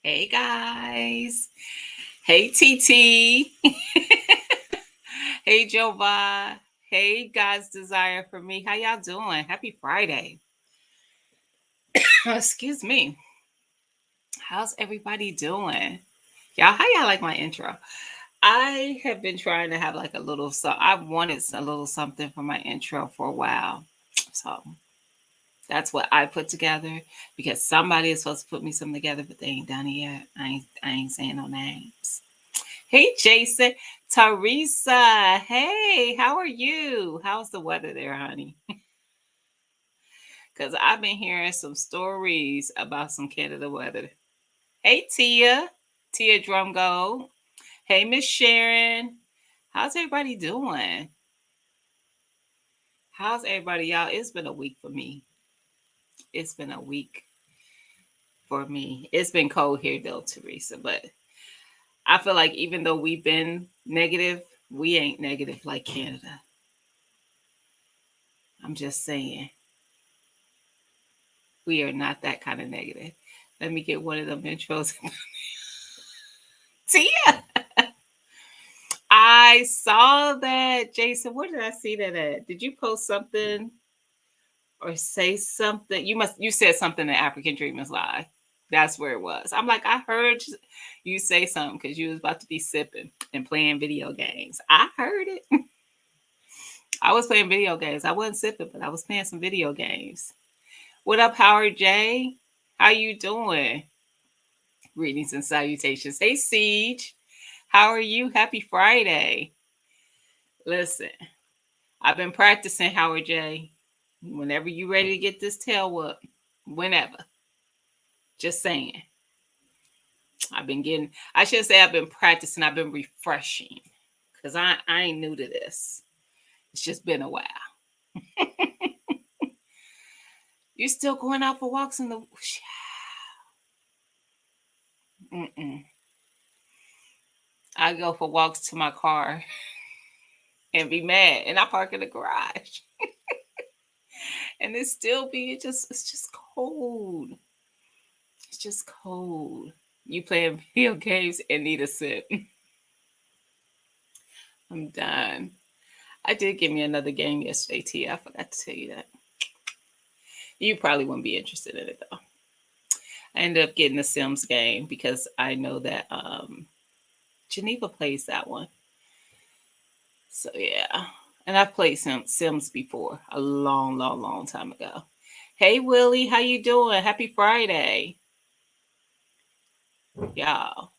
Hey guys. Hey TT. Hey Jova. Hey God's desire for me. How y'all doing? Happy Friday. Excuse me. How's everybody doing? Y'all, how y'all like my intro? I have been trying to have like a little so I've wanted a little something for my intro for a while. So that's what I put together because somebody is supposed to put me something together, but they ain't done it yet. I ain't saying no names. Hey, Jason. Teresa. Hey, how are you? How's the weather there, honey? Because I've been hearing some stories about some Canada weather. Hey, Tia. Tia Drumgold. Hey, Miss Sharon. How's everybody doing? How's everybody, y'all? It's been a week for me. It's been a week for me. It's been cold here, though, Teresa. But I feel like even though we've been negative, we ain't negative like Canada. I'm just saying. We are not that kind of negative. Let me get one of them intros. Tia, I saw that. Jason, where did I see that at? Did you post something or say something? You said something in African Dreamers Live. That's where it was. I'm like, I heard you say something because you was about to be sipping and playing video games. I heard it. I was playing video games. I wasn't sipping, but I was playing some video games. What up, Howard J? How you doing? Greetings and salutations. Hey, Siege. How are you? Happy Friday. Listen, I've been practicing, Howard J. Whenever you ready to get this tail up, whenever. Just saying. I should say I've been practicing, I've been refreshing. Because I ain't new to this. It's just been a while. You still going out for walks in the. Mm-mm. I go for walks to my car and be mad. And I park in the garage. And it's just cold. It's just cold. You playing video games and need a sip. I'm done. I did give me another game yesterday, T. I forgot to tell you that. You probably wouldn't be interested in it though. I ended up getting the Sims game because I know that Geneva plays that one. So yeah. And I've played Sims before, a long, long, long time ago. Hey Willie, how you doing? Happy Friday. Y'all.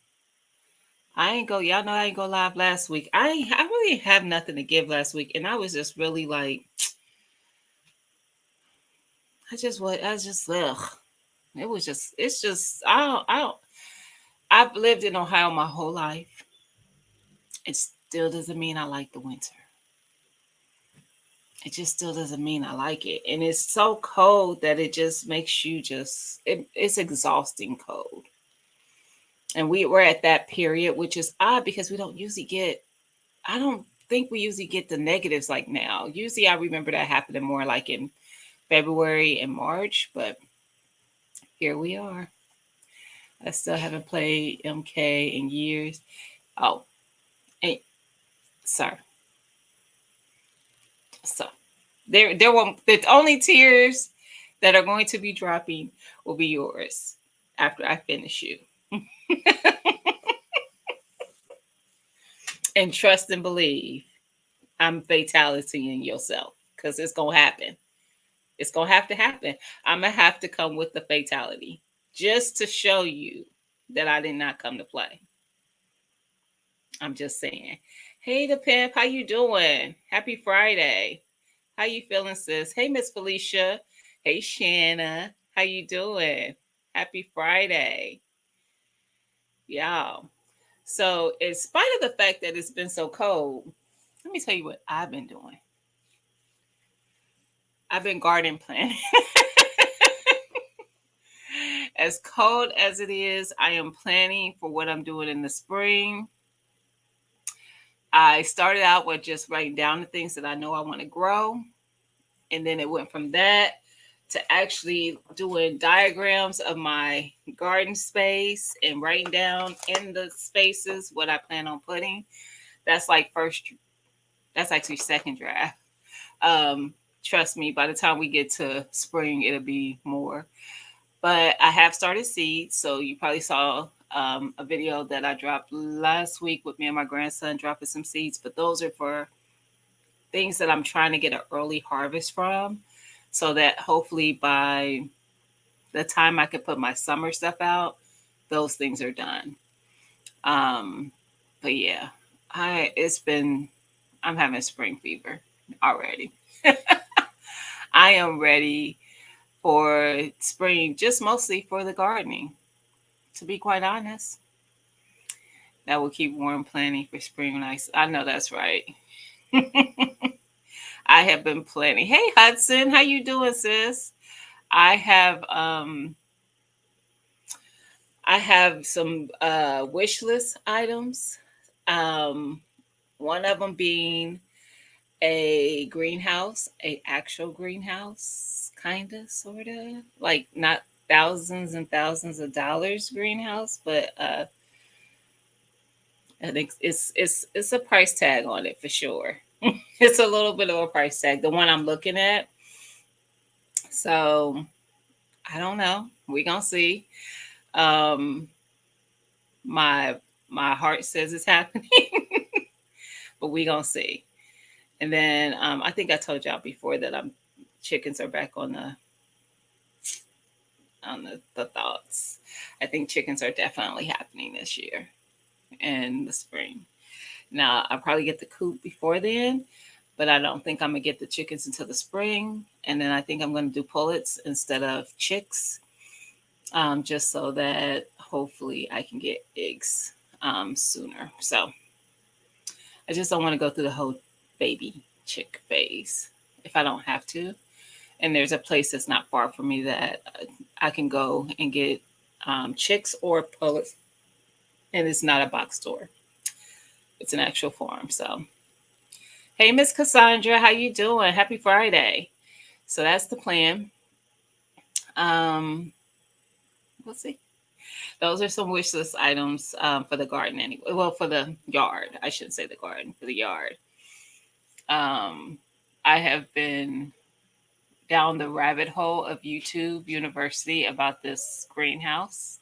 Y'all know I ain't go live last week. I really have nothing to give last week. And I was just really like, I just, ugh. It's just, I've lived in Ohio my whole life. It still doesn't mean I like the winter. It just still doesn't mean I like it. And it's so cold that it just makes you it's exhausting cold. And we're at that period, which is odd because I don't think we usually get the negatives like now. Usually I remember that happening more like in February and March, but here we are. I still haven't played MK in years. Oh, and sorry. So there won't the only tears that are going to be dropping will be yours after I finish you. And trust and believe I'm fatality in yourself because it's gonna happen. It's gonna have to happen. I'm gonna have to come with the fatality just to show you that I did not come to play. I'm just saying. Hey, the pimp, how you doing? Happy Friday. How you feeling, sis? Hey, Miss Felicia. Hey, Shanna. How you doing? Happy Friday. Y'all. So, in spite of the fact that it's been so cold, let me tell you what I've been doing. I've been garden planting. As cold as it is, I am planning for what I'm doing in the spring. I started out with just writing down the things that I know I want to grow. And then it went from that to actually doing diagrams of my garden space and writing down in the spaces what I plan on putting. That's like first, that's actually second draft. Um, Trust me, by the time we get to spring, it'll be more. But I have started seeds. So you probably saw a video that I dropped last week with me and my grandson dropping some seeds. But those are for things that I'm trying to get an early harvest from so that hopefully by the time I can put my summer stuff out, those things are done. Um, but yeah, I'm having spring fever already. I am ready for spring, just mostly for the gardening, to be quite honest. That will keep warm planning for spring nights. I know that's right. I have been planning. Hey Hudson, how you doing, sis? I have I have some wish list items. Um, One of them being a greenhouse, a actual greenhouse, kind of, sort of, like not thousands and thousands of dollars greenhouse, but I think it's a price tag on it for sure. It's a little bit of a price tag, the one I'm looking at. So I don't know. We gonna see. Um, my my heart says it's happening, but we gonna see. And then I think I told y'all before that chickens are back on the thoughts. I think chickens are definitely happening this year in the spring. Now I'll probably get the coop before then, but I don't think I'm gonna get the chickens until the spring. And then I think I'm gonna do pullets instead of chicks, just so that hopefully I can get eggs sooner. So I just don't want to go through the whole baby chick phase if I don't have to. And there's a place that's not far from me that I can go and get chicks or pullets, and it's not a box store. It's an actual farm. So, hey, Miss Cassandra, how you doing? Happy Friday. So that's the plan. Um, we'll see. Those are some wish list items for the garden anyway. Well, for the yard. I shouldn't say the garden, for the yard. I have been down the rabbit hole of YouTube University about this greenhouse.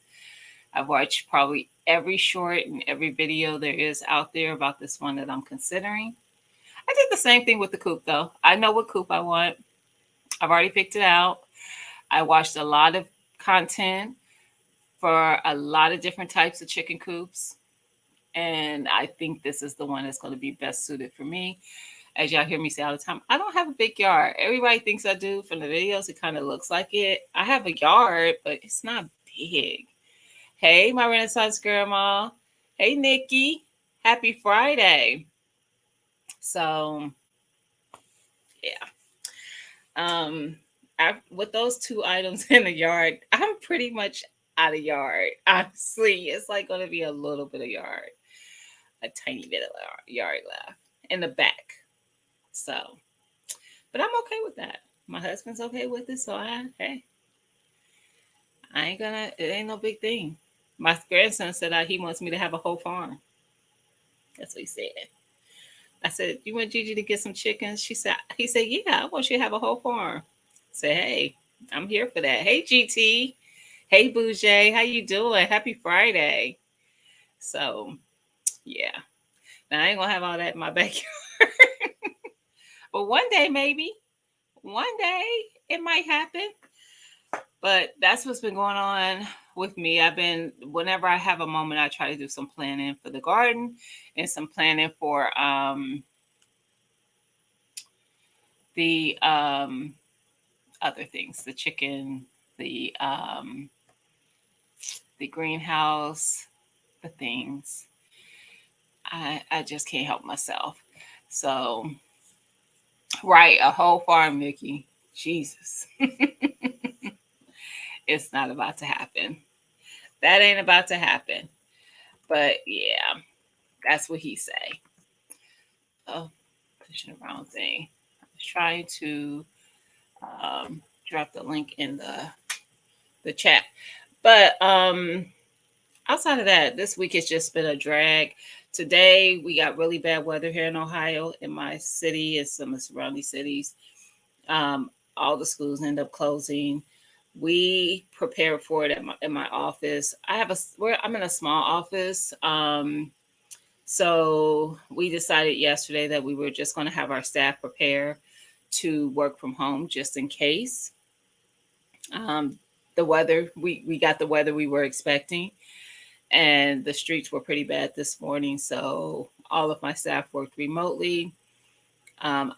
I've watched probably every short and every video there is out there about this one that I'm considering. I did the same thing with the coop though. I know what coop I want. I've already picked it out. I watched a lot of content for a lot of different types of chicken coops. And I think this is the one that's going to be best suited for me. As y'all hear me say all the time, I don't have a big yard. Everybody thinks I do from the videos. It kind of looks like it. I have a yard, but it's not big. Hey, my Renaissance grandma. Hey, Nikki. Happy Friday. So, yeah. With those two items in the yard, I'm pretty much out of yard. Honestly, it's like going to be a little bit of yard, a tiny bit of yard left in the back. So, but I'm okay with that. My husband's okay with it, so hey, I ain't gonna. It ain't no big thing. My grandson said he wants me to have a whole farm. That's what he said. I said, "You want Gigi to get some chickens?" He said, "Yeah, I want you to have a whole farm." I said, "Hey, I'm here for that." Hey, GT. Hey, Bouger. How you doing? Happy Friday. So, yeah. Now I ain't gonna have all that in my backyard, but one day maybe. One day it might happen. But that's what's been going on with me. Whenever I have a moment, I try to do some planning for the garden and some planning for the other things, the chicken, the um, the greenhouse, the things. I just can't help myself. So, right, a whole farm, Mickey. Jesus, it's not about to happen. That ain't about to happen. But yeah, that's what he say. Oh, pushing the wrong thing. I was trying to drop the link in the chat. But outside of that, this week has just been a drag. Today we got really bad weather here in Ohio, in my city and some of the surrounding cities. All the schools end up closing. We prepared for it at my office. I'm in a small office. So we decided yesterday that we were just going to have our staff prepare to work from home just in case. Um, the weather, we got the weather we were expecting, and the streets were pretty bad this morning. So all of my staff worked remotely.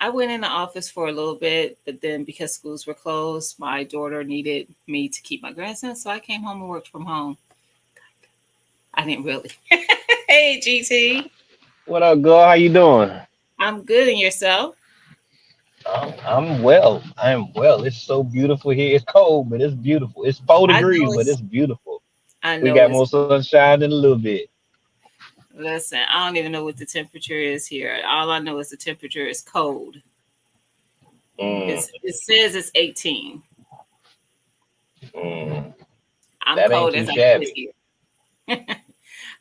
I went in the office for a little bit, but then because schools were closed, my daughter needed me to keep my grandson, so I came home and worked from home. I didn't really. Hey, GT. What up, girl? How you doing? I'm good, and yourself? I'm well. I'm well. It's so beautiful here. It's cold, but it's beautiful. It's four I degrees, know but it's. it's beautiful. I We know got it's. more sunshine than a little bit. Listen, I don't even know what the temperature is here. All I know is the temperature is cold. Mm, It says it's 18. mm. I'm That ain't cold too as I sit shabby. here.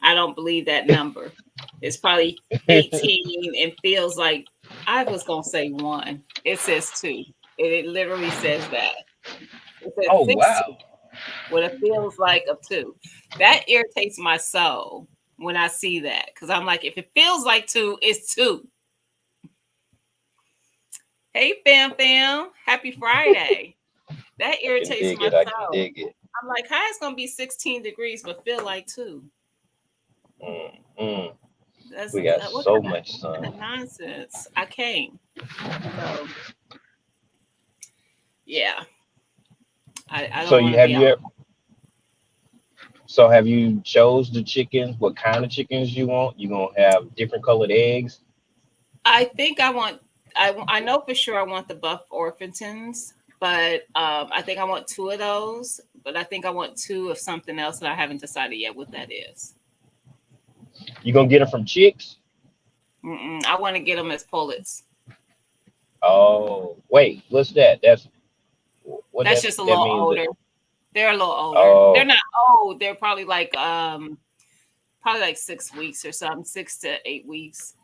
I don't believe that number. It's probably 18 and feels like I was gonna say one. It says two. It literally says that. It says Oh six wow. two. What it feels like of two. That irritates my soul when I see that because I'm like, if it feels like two, it's two. Hey, fam, fam, happy Friday. That I can irritates dig my it. I can soul. dig it. I'm like, how it's gonna be 16 degrees but feel like two? Mm, mm. That's We got what so kind much sun. of nonsense. I came. So yeah, I So don't want you to be have out. you so have you chose the chickens? What kind of chickens you want? You gonna have different colored eggs? I think I want. I know for sure I want the buff orphantons, but I think I want two of those. But I think I want two of something else that I haven't decided yet what that is. You gonna get them from chicks? I want to get them as pullets. Oh wait, what's that? What That's just a that little means that. older. They're a little older. They're Oh, not old. They're probably like 6 weeks or something, 6 to 8 weeks.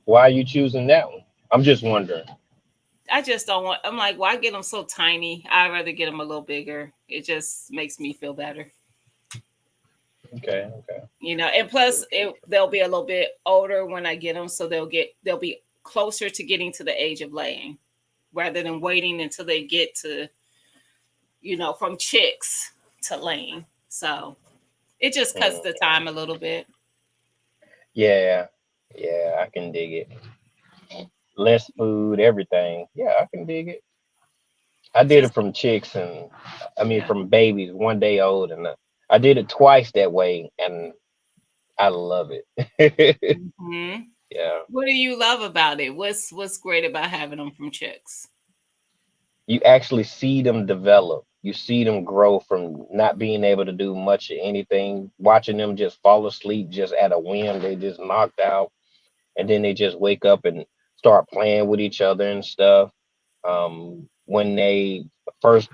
why are you choosing that one? I'm just wondering. I just don't want. I'm like, why get them so tiny? I'd rather get them a little bigger. It just makes me feel better, Okay, okay. And plus, they'll be a little bit older when I get them, so they'll be closer to getting to the age of laying, rather than waiting until they get to from chicks to laying. So it just cuts Mm, the time a little bit. yeah, yeah, I can dig it. Less food, everything. Yeah, I can dig it. I did it Just from chicks and I mean yeah. from babies, 1 day old, and I did it twice that way, and I love it. Hmm. Yeah, What do you love about it? What's great about having them from chicks? you actually see them develop. You see them grow from not being able to do much of anything, watching them just fall asleep just at a whim. They just knocked out, and then they just wake up and start playing with each other and stuff. When they first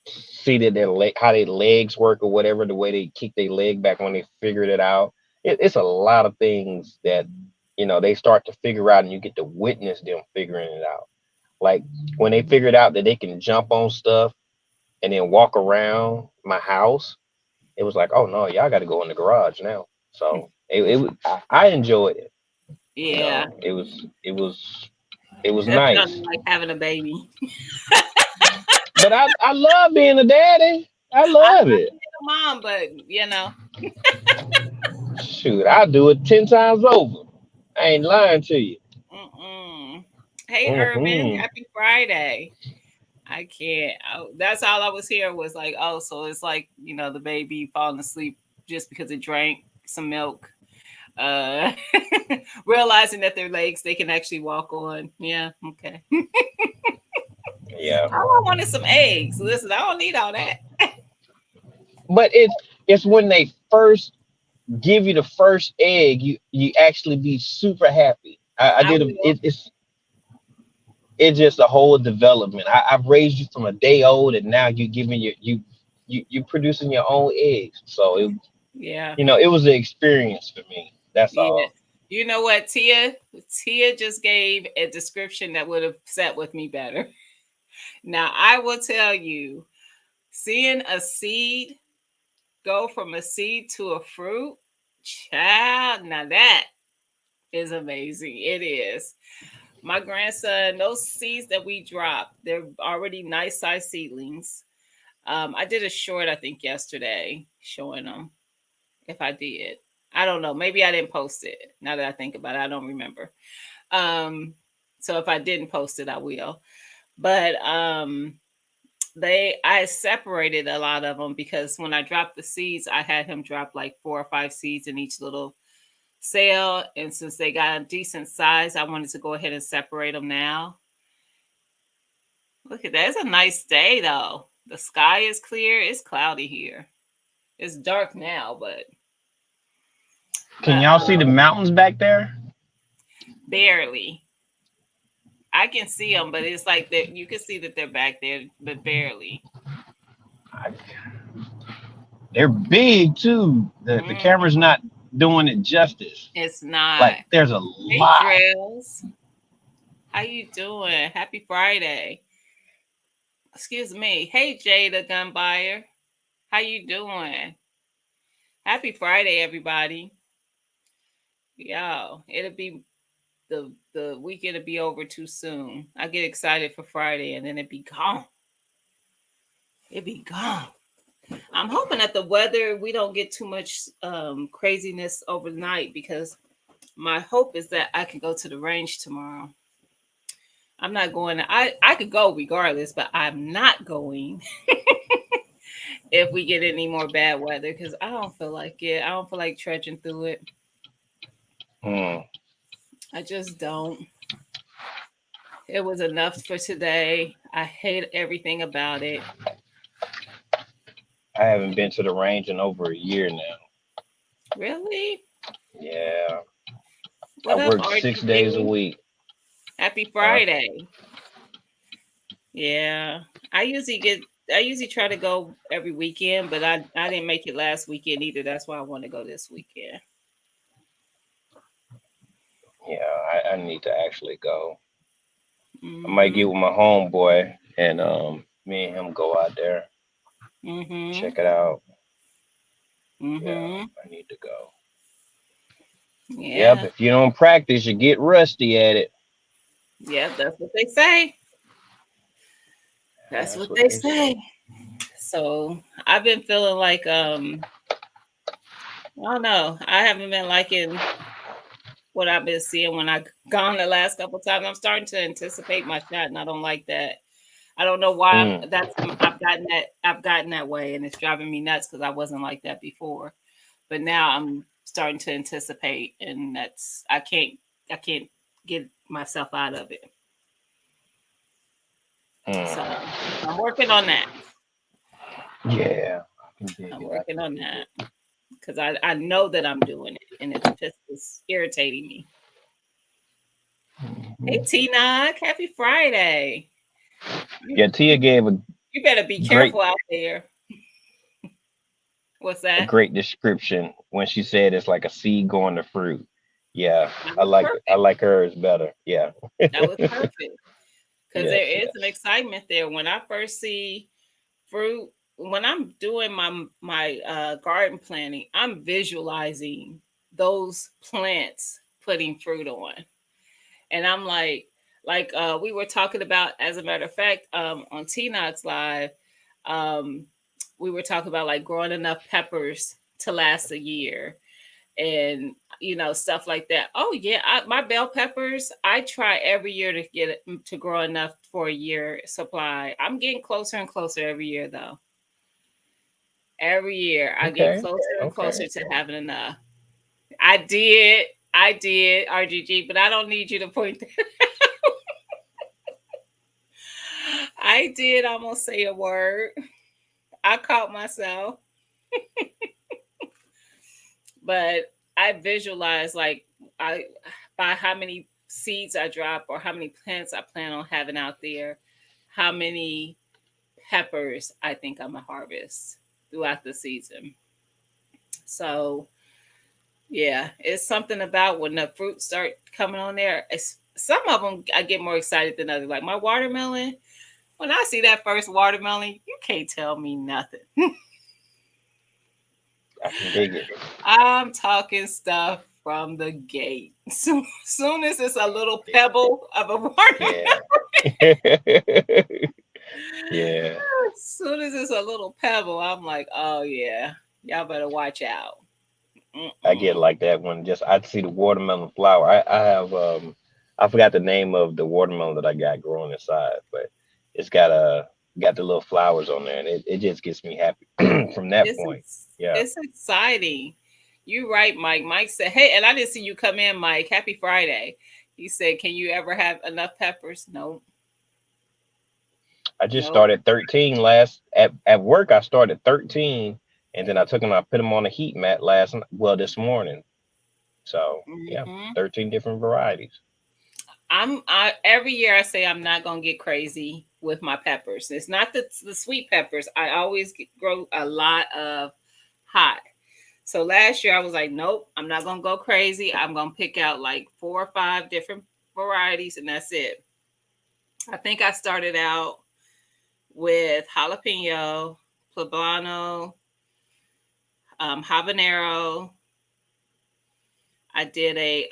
see that how their legs work or whatever, the way they kick their leg back when they figured it out, it's a lot of things that they start to figure out, and you get to witness them figuring it out. Like when they figured out that they can jump on stuff and then walk around my house, it was like, oh no, y'all got to go in the garage now. So I enjoyed it. Yeah, It was that's nothing nice. like having a baby. But I love being a daddy. I I love love it. being a mom, but Shoot, I do it 10 times over. I ain't lying to you. mm-mm. Hey, Urban, Hmm. happy Friday. I can't. That's all I was here was like, oh, so it's like the baby falling asleep just because it drank some milk. Uh, realizing that their legs they can actually walk on. Yeah, okay. Yeah, All I want is some eggs. Listen, I don't need all that. but it's when they first give you the first egg, you actually be super happy. I I did will. it's it's just a whole development. I've raised you from a day old, and now you're giving you producing your own eggs. So Yeah. it was an experience for me. That's Yeah. all. You know what, Tia just gave a description that would have sat with me better. Now I will tell you, seeing a seed go from a seed to a fruit, child, now that is amazing. It is. My grandson, those seeds that we dropped, they're already nice size seedlings. I did a short, I think, yesterday showing them. If I did, I don't know. Maybe I didn't post it. Now that I think about it, I don't remember. Um, so if I didn't post it, I will. But I separated a lot of them because when I dropped the seeds, I had him drop like 4 or 5 seeds in each little cell, and since they got a decent size, I wanted to go ahead and separate them now. Look at that. It's a nice day though. The sky is clear. It's cloudy here. It's dark now, Can but y'all see the mountains back there? barely. I can see them, but it's like that you can see that they're back there, but barely. I- They're big too. The Mm, camera's not doing it justice. it's Like not. there's a Hey, lot. Trails, how you doing? Happy Friday. Excuse me. Hey, Jada Gun Buyer, how you doing? Happy Friday, everybody. Yo, it'll be the weekend will be over too soon. I get excited for Friday and then it be gone. It be gone. I'm hoping that the weather we don't get too much craziness overnight because my hope is that I can go to the range tomorrow. I'm not going. I could go regardless, but I'm not going if we get any more bad weather because I don't feel like it. I don't feel like trudging through it. Hmm. I just don't. It was enough for today. I hate everything about it. I haven't been to the range in over a year now. Really? Yeah, I What up, work 6 days a RGG? week. Happy Huh? Friday. Yeah. I usually get I usually try to go every weekend, but I didn't make it last weekend either. That's why I want to go this weekend. Yeah, I need to actually go. I might Mhm. get with my homeboy and me and him go out there, Mhm. check it out. Yeah, Mhm. I need to go. Yep, Yeah. if you don't practice, you get rusty at it. Yeah, that's what they say. That's That's what what they they say. say. So, I've been feeling like I don't know. I haven't been liking what I've been seeing when I've gone the last couple times. I'm starting to anticipate my shot and I don't like that. I don't know why Mm, I've gotten that way and it's driving me nuts because I wasn't like that before. But now I'm starting to anticipate and that's I can't get myself out of it. So mm. I'm working on that. Yeah, I can dig I'm it. I working can on dig that it. because I know that I'm doing it and it's irritating me. Hey Mhm. T Nog, happy Friday. You, Yeah, Tia you gave a you better be great careful out there. What's a that? great description when she said it's like a seed going to fruit. Yeah, That I was like it. I perfect. like hers better. Yeah. That was perfect. Because there Yes, is an yes. excitement there. When I first see fruit, when I'm doing my garden planting, I'm visualizing those plants putting fruit on, and I'm like we were talking about. As a matter of fact, on T Knox Live, um, we were talking about like growing enough peppers to last a year and stuff like that. Oh yeah, my bell peppers. I try every year to get it to grow enough for a year supply. I'm getting closer and closer every year, though. Every year, I get Okay. closer and Okay. closer to having enough. I did, I did, RGG, but I don't need you to point. I did almost say a word. I caught myself, but I visualized like I by how many seeds I drop or how many plants I plan on having out there, how many peppers I think I'm gonna harvest throughout the season. So yeah, it's something about when the fruits start coming on there. Some of them I get more excited than others. Like my watermelon, when I see that first watermelon, you can't tell me nothing. I can dig it. I'm talking stuff from the gate. Soon as it's a little pebble of a watermelon, Yeah. Yeah. as soon as it's a little pebble, I'm like, oh yeah, y'all better watch out. I get Mm-mm. like that when just I see the watermelon flower. I have I forgot the name of the watermelon that I got growing inside, but it's got the little flowers on there and it just gets me happy from that It's point. Yeah. it's exciting. You right, Mike. Mike said, "Hey," and I didn't see you come in, Mike. Happy Friday. He said, "Can you ever have enough peppers?" No, I just no. started 13 last at work. I started 13 and then I took them, I put them on a heat mat this morning. So yeah, Hmm. 13 different varieties. I every year I say I'm not gonna get crazy with my peppers. It's not the sweet peppers. I always grow a lot of hot. So last year I was like, nope, I'm not gonna go crazy. I'm gonna pick out like 4 or 5 different varieties, and that's it. I think I started out with jalapeno, poblano, habanero. I did a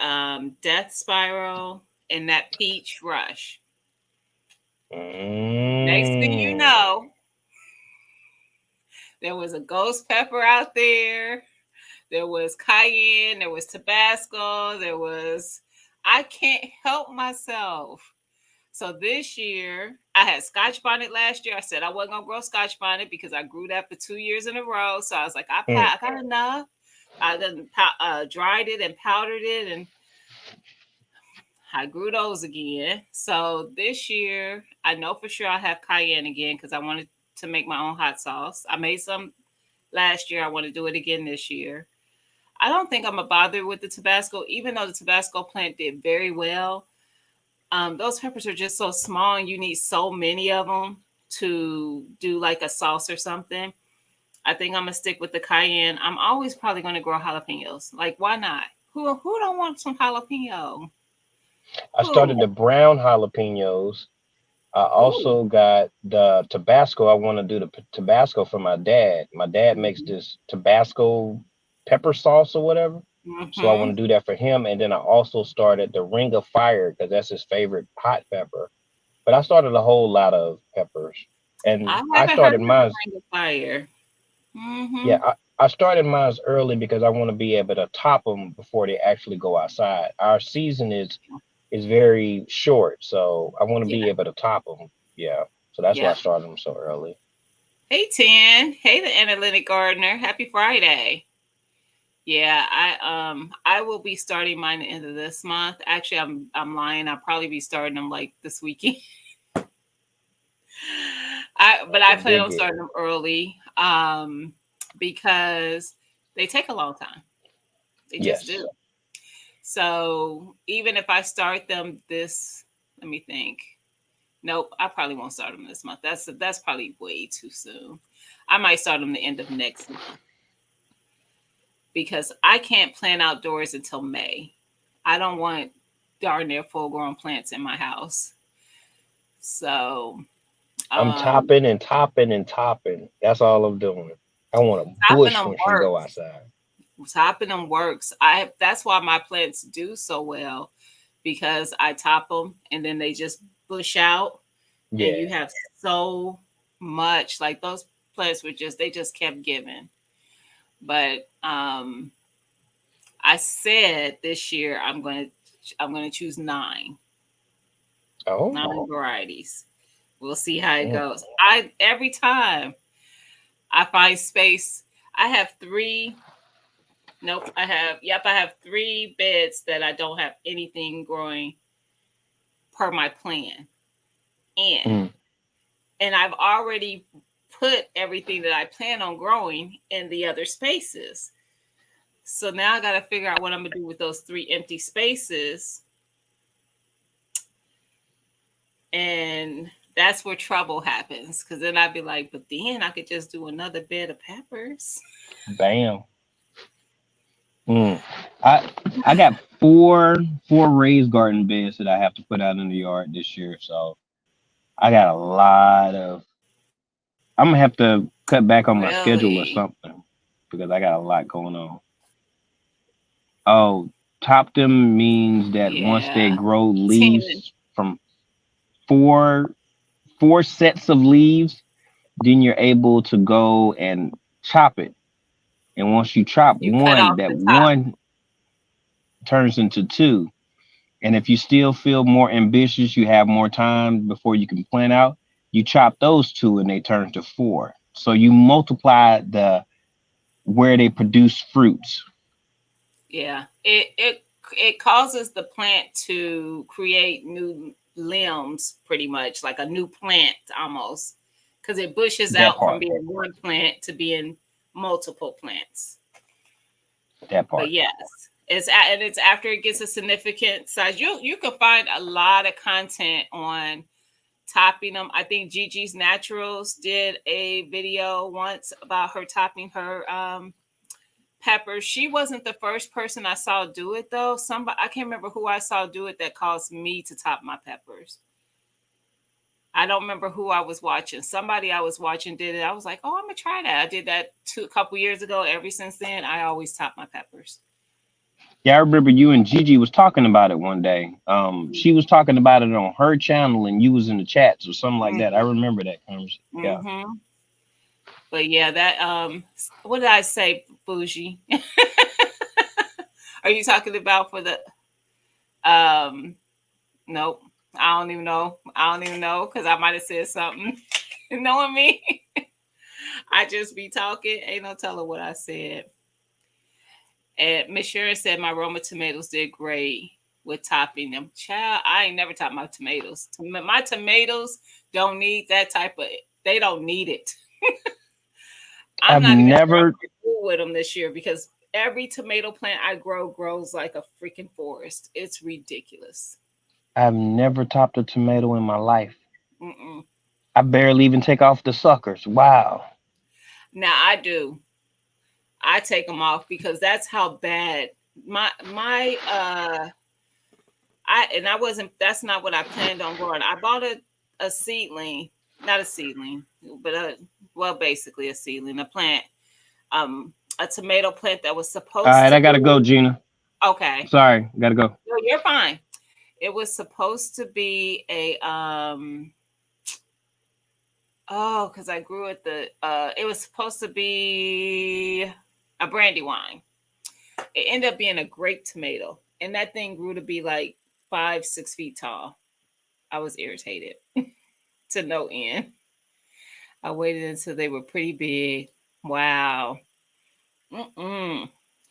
death spiral and that peach rush. Next thing you Mm. know, there was a ghost pepper out there. There was cayenne. There was Tabasco. There was. I can't help myself. So this year, I had Scotch bonnet last year. I said I wasn't gonna grow Scotch bonnet because I grew that for 2 years in a row. So I was like, Mm. I got enough. I then dried it and powdered it, and I grew those again. So this year, I know for sure I have cayenne again because I wanted to make my own hot sauce. I made some last year. I want to do it again this year. I don't think I'm a bother with the Tabasco, even though the Tabasco plant did very well. Those peppers are just so small, and you need so many of them to do like a sauce or something. I think I'm gonna stick with the cayenne. I'm always probably gonna grow jalapenos. Like, why not? Who don't want some jalapeno? I Who? started the brown jalapenos. I Ooh. also got the Tabasco. I want to do the Tabasco for my dad. My dad makes Mm-hmm. this Tabasco pepper sauce or whatever. So I Mm-hmm. want to do that for him. And then I also started the Ring of Fire because that's his favorite hot pepper. But I started a whole lot of peppers. And I I haven't heard started of the mine. ring of fire. Yeah, Mm-hmm. I started mine early because I want to be able to top them before they actually go outside. Our season is very short, so I want to Yeah. be able to top them. Yeah, so that's why I Yep. started them so early. Hey, Tan. Hey, the analytic gardener. Happy Friday. Yeah, I will be starting mine at the end of this month. Actually, I'm lying. I'll probably be starting them like this weekend. I But I can plan dig on it. starting them early because they take a long time. They just Yes. do. So even if I start them this, let me think. Nope, I probably won't start them this month. That's probably way too soon. I might start them the end of next month because I can't plant outdoors until May. I don't want darn near full grown plants in my house. So I'm um topping and topping and topping. That's all I'm doing. I want a topping bush them when she go works. outside. Topping them works. I That's why my plants do so well because I top them and then they just bush out and you Yeah. have so much. Like those plants were just they just kept giving. But I said this year I'm gonna choose nine Oh. varieties. We'll see how it Mm. goes. I Every time I find space, I have three. Nope, I have 3 beds that I don't have anything growing per my plan in. Mm. And I've already put everything that I plan on growing in the other spaces. So now I got to figure out what I'm gonna do with those 3 empty spaces And that's where trouble happens. Because then I'd be like, but then I could just do another bed of peppers. Bam. Mm. I got four raised garden beds that I have to put out in the yard this year. So I got a lot of. I'm gonna have to cut back on my schedule or Really? something because I got a lot going on. Oh, top them means that once they Yeah. grow 10. leaves from four sets of leaves, then you're able to go and chop it. And once you chop You cut one, off that the top. one turns into two. And if you still feel more ambitious, you have more time before you can plant out, you chop those two and they turn to four. So you multiply the where they produce fruits. Yeah. It causes the plant to create new limbs pretty much, like a new plant almost. Because it bushes That out from part. being one plant to being multiple plants. That But part. yes, and it's after it gets a significant size. You can find a lot of content on topping them. I think Gigi's Naturals did a video once about her topping her peppers. She wasn't the first person I saw do it though. Somebody, I can't remember who I saw do it that caused me to top my peppers. I don't remember who I was watching. Somebody I was watching did it. I was like, "Oh, I'm gonna try that." I did that a couple years ago. Ever since then, I always top my peppers. Yeah, I remember you and Gigi was talking about it one day. She was talking about it on her channel and you was in the chats or something like that. I remember that conversation. Yeah. Mm-hmm. But yeah, that what did I say, bougie? Are you talking about for the um? Nope. I don't even know. I don't even know because I might have said something. Knowing me, I just be talking. Ain't no telling what I said. And Miss Sharon said my Roma tomatoes did great with topping them. Child, I ain't never topped my tomatoes. My tomatoes don't need that type of. They don't need it. I'm I've not even sure I'm never gonna do with them this year because every tomato plant I grow grows like a freaking forest. It's ridiculous. I've never topped a tomato in my life. Mm-mm. I barely even take off the suckers. Wow. Now I do. I take them off because that's how bad my I wasn't. That's not what I planned on growing. I bought a seedling, not a seedling, but basically a seedling, a plant, a tomato plant that was All supposed right, to I gotta go, be Gina. okay. Sorry, gotta go. No, you're fine. It was supposed to be a oh, because I grew at the it was supposed to be a brandywine. It ended up being a grape tomato, and that thing grew to be like 5, 6 feet tall. I was irritated to no end. I waited until they were pretty big. Wow. Mm-mm.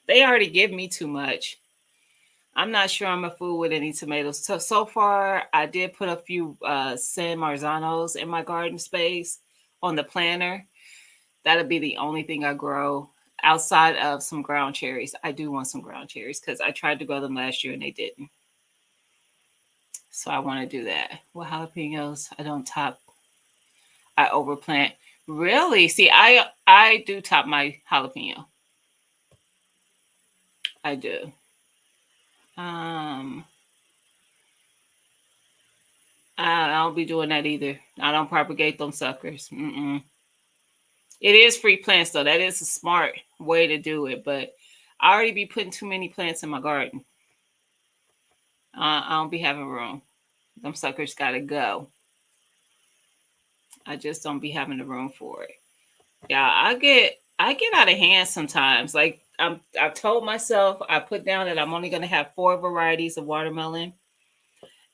They already give me too much. I'm not sure I'm a fool with any tomatoes. So far, I did put a few San Marzanos in my garden space on the planter. That'll be the only thing I grow outside of some ground cherries. I do want some ground cherries because I tried to grow them last year and they didn't. So I want to do that. Well, jalapenos, I don't top. I overplant. Really? See, I do top my jalapeno. I do. Um, I don't be doing that either. I don't propagate them suckers. Mm-mm. It is free plants though. That is a smart way to do it. But I already be putting too many plants in my garden. I don't be having room. Them suckers gotta go. I just don't be having the room for it. Yeah, I get out of hand sometimes. Like I've told myself I put down that I'm only gonna have 4 varieties of watermelon.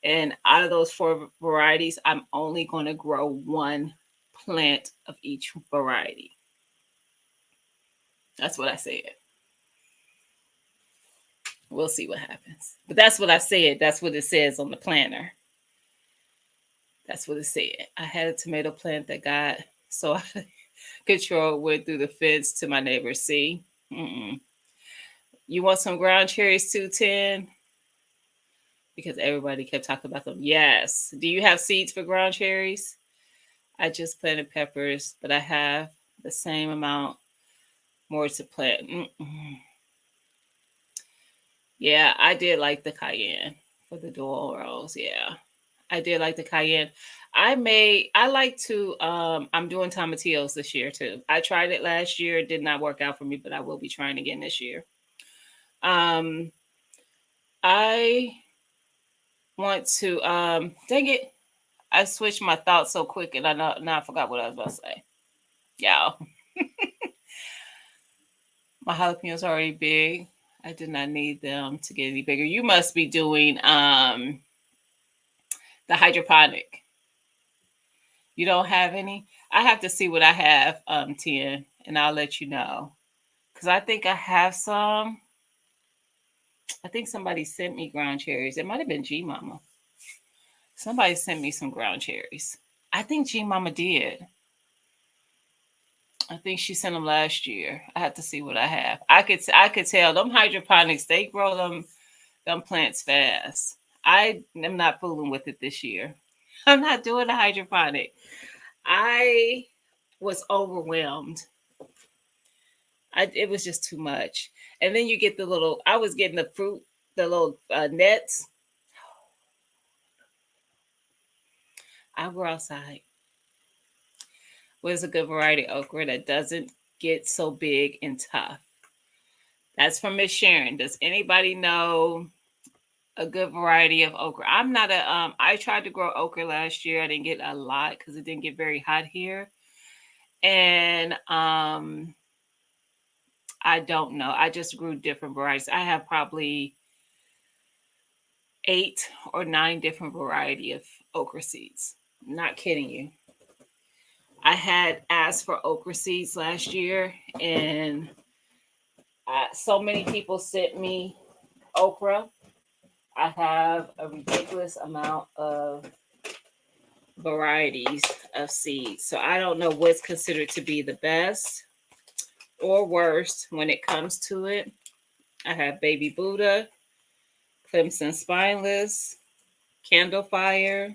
And out of those 4 varieties, I'm only gonna grow one plant of each variety. That's what I said. We'll see what happens. But that's what I said. That's what it says on the planner. That's what it said. I had a tomato plant that got so out of control, went through the fence to my neighbor. See, mm-mm. You want some ground cherries too, 10? because everybody kept talking about them. Yes. Do you have seeds for ground cherries? I just planted peppers, but I have the same amount more to plant. Yeah, I did like the cayenne for the dual rolls. Yeah, I did like the cayenne. I like to, I'm doing tomatillos this year too. I tried it last year. It did not work out for me, but I will be trying again this year. Um, I want to, dang it. I switched my thoughts so quick and now I forgot what I was about to say. Y'all, my jalapenos are already big. I did not need them to get any bigger. You must be doing the hydroponic. You don't have any? I have to see what I have, Tien, and I'll let you know. Cause I think I have some. I think somebody sent me ground cherries. It might have been G Mama. Somebody sent me some ground cherries. I think G Mama did. I think she sent them last year. I have to see what I have. I could tell them hydroponics, they grow them plants fast. I am not fooling with it this year. I'm not doing a hydroponic. I was overwhelmed. It was just too much. And then you get the little. I was getting the fruit, the little nets. I grow outside. What is a good variety of okra that doesn't get so big and tough? That's from Miss Sharon. Does anybody know a good variety of okra? I'm not a. I tried to grow okra last year. I didn't get a lot because it didn't get very hot here, and I don't know. I just grew different varieties. I have probably 8 or 9 different variety of okra seeds. I'm not kidding you. I had asked for okra seeds last year, and so many people sent me okra. I have a ridiculous amount of varieties of seeds. So I don't know what's considered to be the best or worst when it comes to it. I have Baby Buddha, Clemson Spineless, Candle Fire,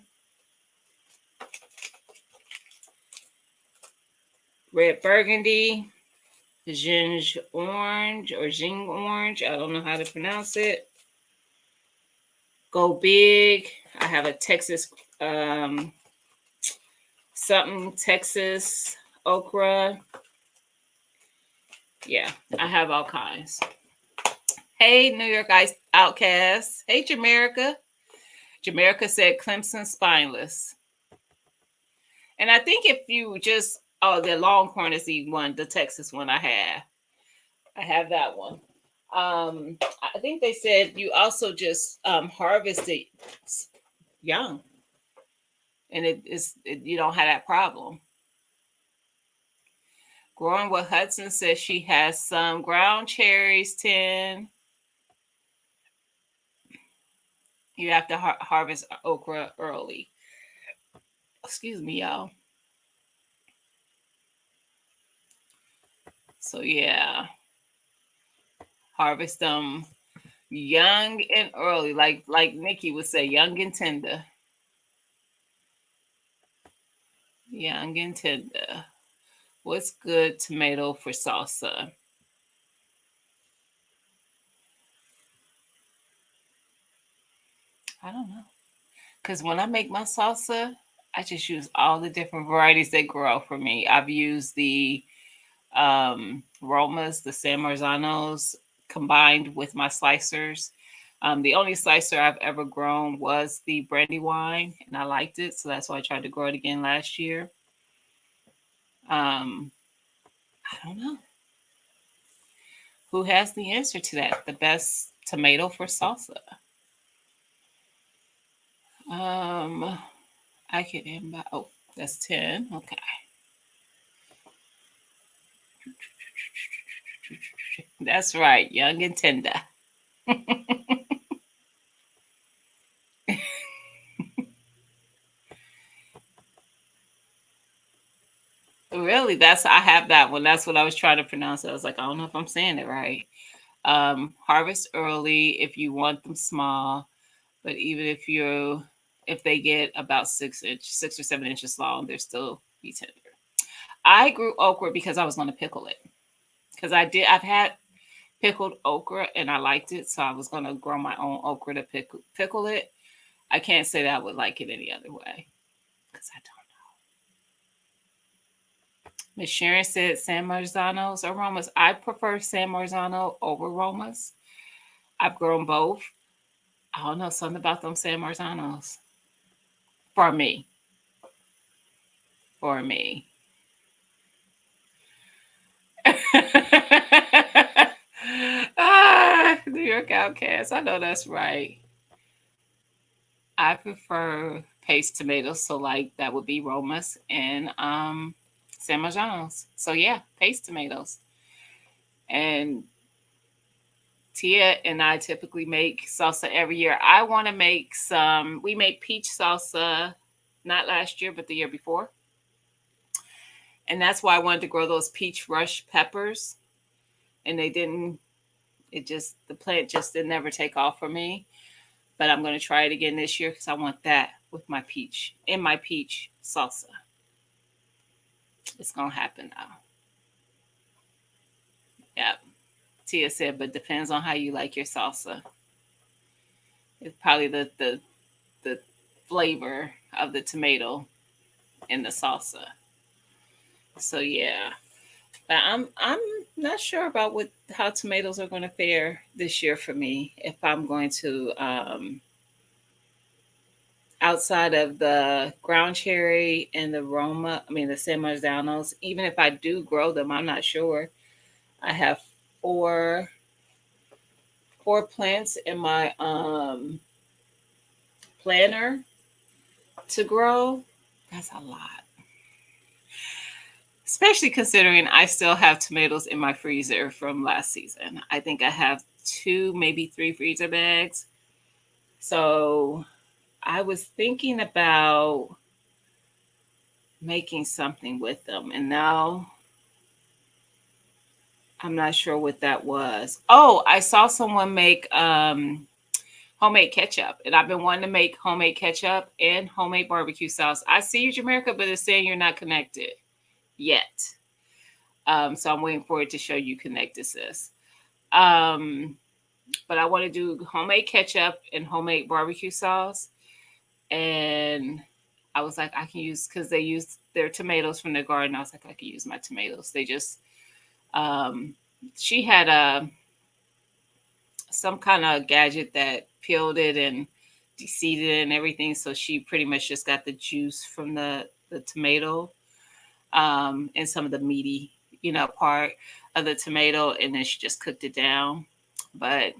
Red Burgundy, Ginge Orange or Jing Orange. I don't know how to pronounce it. Go Big. I have a Texas something Texas okra. Yeah, I have all kinds. Hey, New York Ice Outcast. Hey, Jamaica. Jamaica said Clemson Spineless. And I think if you just, oh, the Longhorn is the one, the Texas one I have. I have that one. I think they said you also just harvest it young, and you don't have that problem. Growing with Hudson says she has some ground cherries. 10. You have to harvest okra early. Excuse me, y'all. So yeah, harvest them young and early, like Nikki would say, young and tender. Young and tender. What's good tomato for salsa? I don't know. Because when I make my salsa, I just use all the different varieties that grow for me. I've used the Romas, the San Marzanos, combined with my slicers. The only slicer I've ever grown was the Brandywine, and I liked it, so that's why I tried to grow it again last year. I don't know. Who has the answer to that? The best tomato for salsa? I can end oh, that's 10. Okay. That's right, young and tender. Really, I have that one. That's what I was trying to pronounce. I was like, I don't know if I'm saying it right. Harvest early if you want them small. But even if they get about 6 or 7 inches long, they're still be tender. I grew okra because I was going to pickle it. Because I've had pickled okra and I liked it, so I was going to grow my own okra to pickle it. I can't say that I would like it any other way because I don't. Miss Sharon said San Marzanos or Romas. I prefer San Marzano over Romas. I've grown both. I don't know, something about them San Marzanos. For me. For me. New York Outcast. I know that's right. I prefer paste tomatoes, so like that would be Romas and San Marzanos. So yeah, paste tomatoes. And Tia and I typically make salsa every year. I want to make some. We made peach salsa, not last year, but the year before. And that's why I wanted to grow those peach rush peppers. And they didn't. The plant just didn't never take off for me. But I'm going to try it again this year because I want that with my peach salsa. It's going to happen now. Yep. Tia said, but depends on how you like your salsa. It's probably the flavor of the tomato in the salsa. So yeah. But I'm not sure about how tomatoes are going to fare this year for me. If I'm going to outside of the ground cherry and the the San Marzanos, even if I do grow them, I'm not sure. I have four plants in my planter to grow. That's a lot. Especially considering I still have tomatoes in my freezer from last season. I think I have 2, maybe 3 freezer bags. So I was thinking about making something with them. And now I'm not sure what that was. Oh, I saw someone make homemade ketchup. And I've been wanting to make homemade ketchup and homemade barbecue sauce. I see you, Jamaica, but it's saying you're not connected yet. So I'm waiting for it to show you connected, sis. But I want to do homemade ketchup and homemade barbecue sauce. And I was like, I can use, because they used their tomatoes from the garden. I was like, I can use my tomatoes. They just, she had some kind of gadget that peeled it and de-seeded it and everything. So she pretty much just got the juice from the tomato and some of the meaty, part of the tomato. And then she just cooked it down. But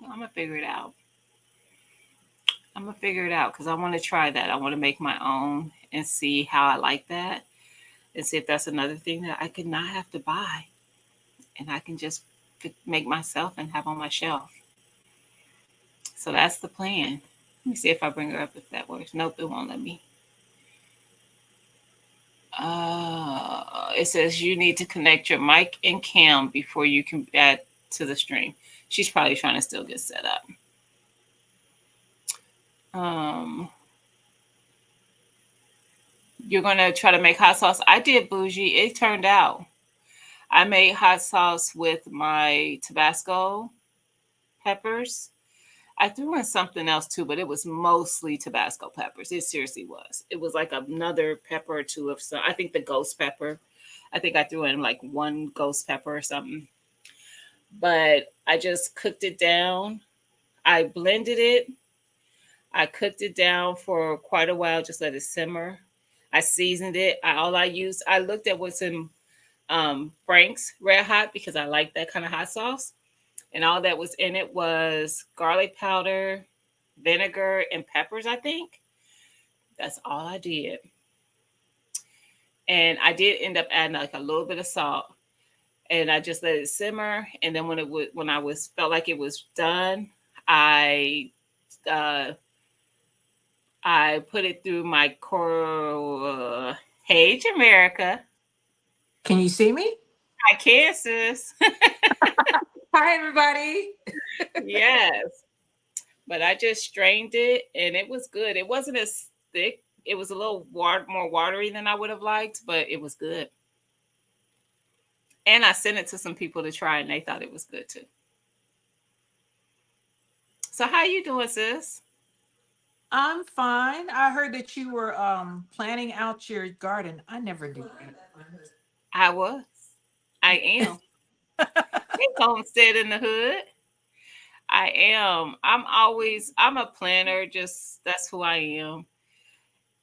I'm going to figure it out. Because I want to try that. I want to make my own and see how I like that. And see if that's another thing that I could not have to buy. And I can just make myself and have on my shelf. So that's the plan. Let me see if I bring her up if that works. Nope, it won't let me. It says you need to connect your mic and cam before you can add to the stream. She's probably trying to still get set up. You're going to try to make hot sauce. I did, Bougie. It turned out. I made hot sauce with my Tabasco peppers. I threw in something else too, but it was mostly Tabasco peppers. It seriously was. It was like another pepper or two of some. I think the ghost pepper. I think I threw in like 1 ghost pepper or something. But I just cooked it down. I blended it. I cooked it down for quite a while. Just let it simmer. I seasoned it. I looked at what's in Frank's Red Hot because I like that kind of hot sauce. And all that was in it was garlic powder, vinegar, and peppers, I think. That's all I did. And I did end up adding like a little bit of salt. And I just let it simmer. And then when I felt like it was done, I put it through my Hey, Jamaica. Can you see me? I can, sis. Hi, everybody. Yes. but I just strained it and it was good. It wasn't as thick. It was a little more watery than I would have liked, but it was good. And I sent it to some people to try and they thought it was good too. So how you doing, sis? I'm fine. I heard that you were planning out your garden. I never do I was. I am. It's homestead in the hood. I am. I'm a planner, just that's who I am.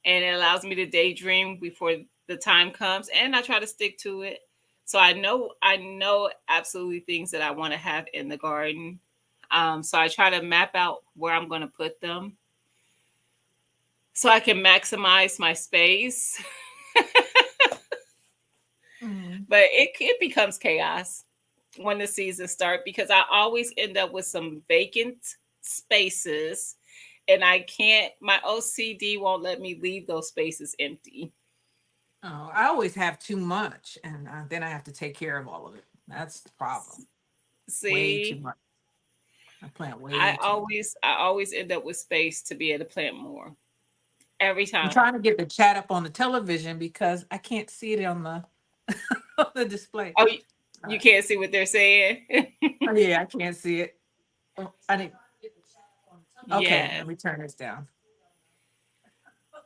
And it allows me to daydream before the time comes and I try to stick to it. So I know absolutely things that I want to have in the garden. So I try to map out where I'm going to put them so I can maximize my space. it. But it becomes chaos when the seasons start because I always end up with some vacant spaces and I can't, my OCD won't let me leave those spaces empty. Oh, I always have too much, and then I have to take care of all of it. That's the problem. Way too See, much. I plant I way too much. always I always end up with space to be able to plant more every I'm time. trying to get the chat up on the television because I can't see it on the on the display. Oh, All you right. can't see what they're saying. Oh, yeah, I can't see it. Oh, I need. Okay, Yes. let me turn this down.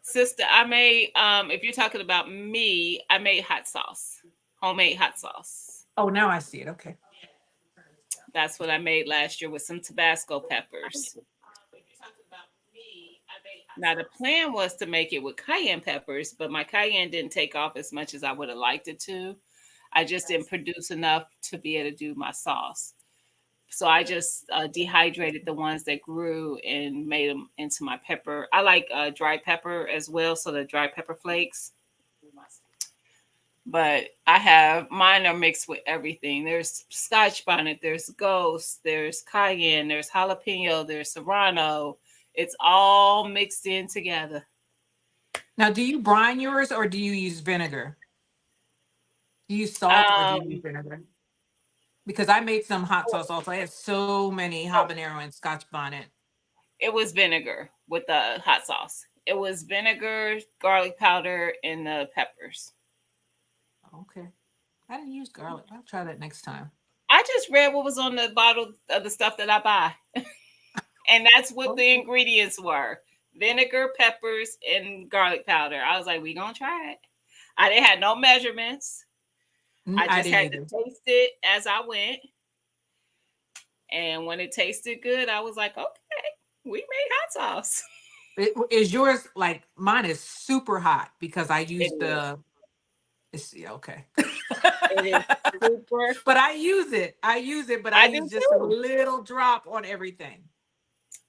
Sister, I made if you're talking about me, I made hot sauce. Homemade hot sauce. Oh, now I see it. Okay. That's what I made last year with some Tabasco peppers. Now the plan was to make it with cayenne peppers, but my cayenne didn't take off as much as I would have liked it to. I just didn't produce enough to be able to do my sauce. So I just dehydrated the ones that grew and made them into my pepper. I like dry pepper as well, so the dry pepper flakes. But I have mine are mixed with everything. There's Scotch bonnet, there's Ghost, there's cayenne, there's jalapeno, there's serrano. It's all mixed in together. Now, do you brine yours or do you use vinegar? Do you use salt or do you use Um, vinegar? Because I made some hot sauce also. I had so many habanero and Scotch bonnet. it was vinegar with the hot sauce. It was vinegar, garlic powder, and the peppers. Okay. I didn't use garlic. I'll try that next time. I just read what was on the bottle of the stuff that I buy. And that's what the Okay. ingredients were: vinegar, peppers, and garlic powder. I was like, we gonna try it. I didn't have no measurements. I I just didn't had to either. taste it as I went. And when it tasted good, I was like, okay, we made hot sauce. Is yours like mine is super hot because I It use is. the it's yeah, okay. It is super. But I use it. I use it, but I I do use just a too. little drop on everything.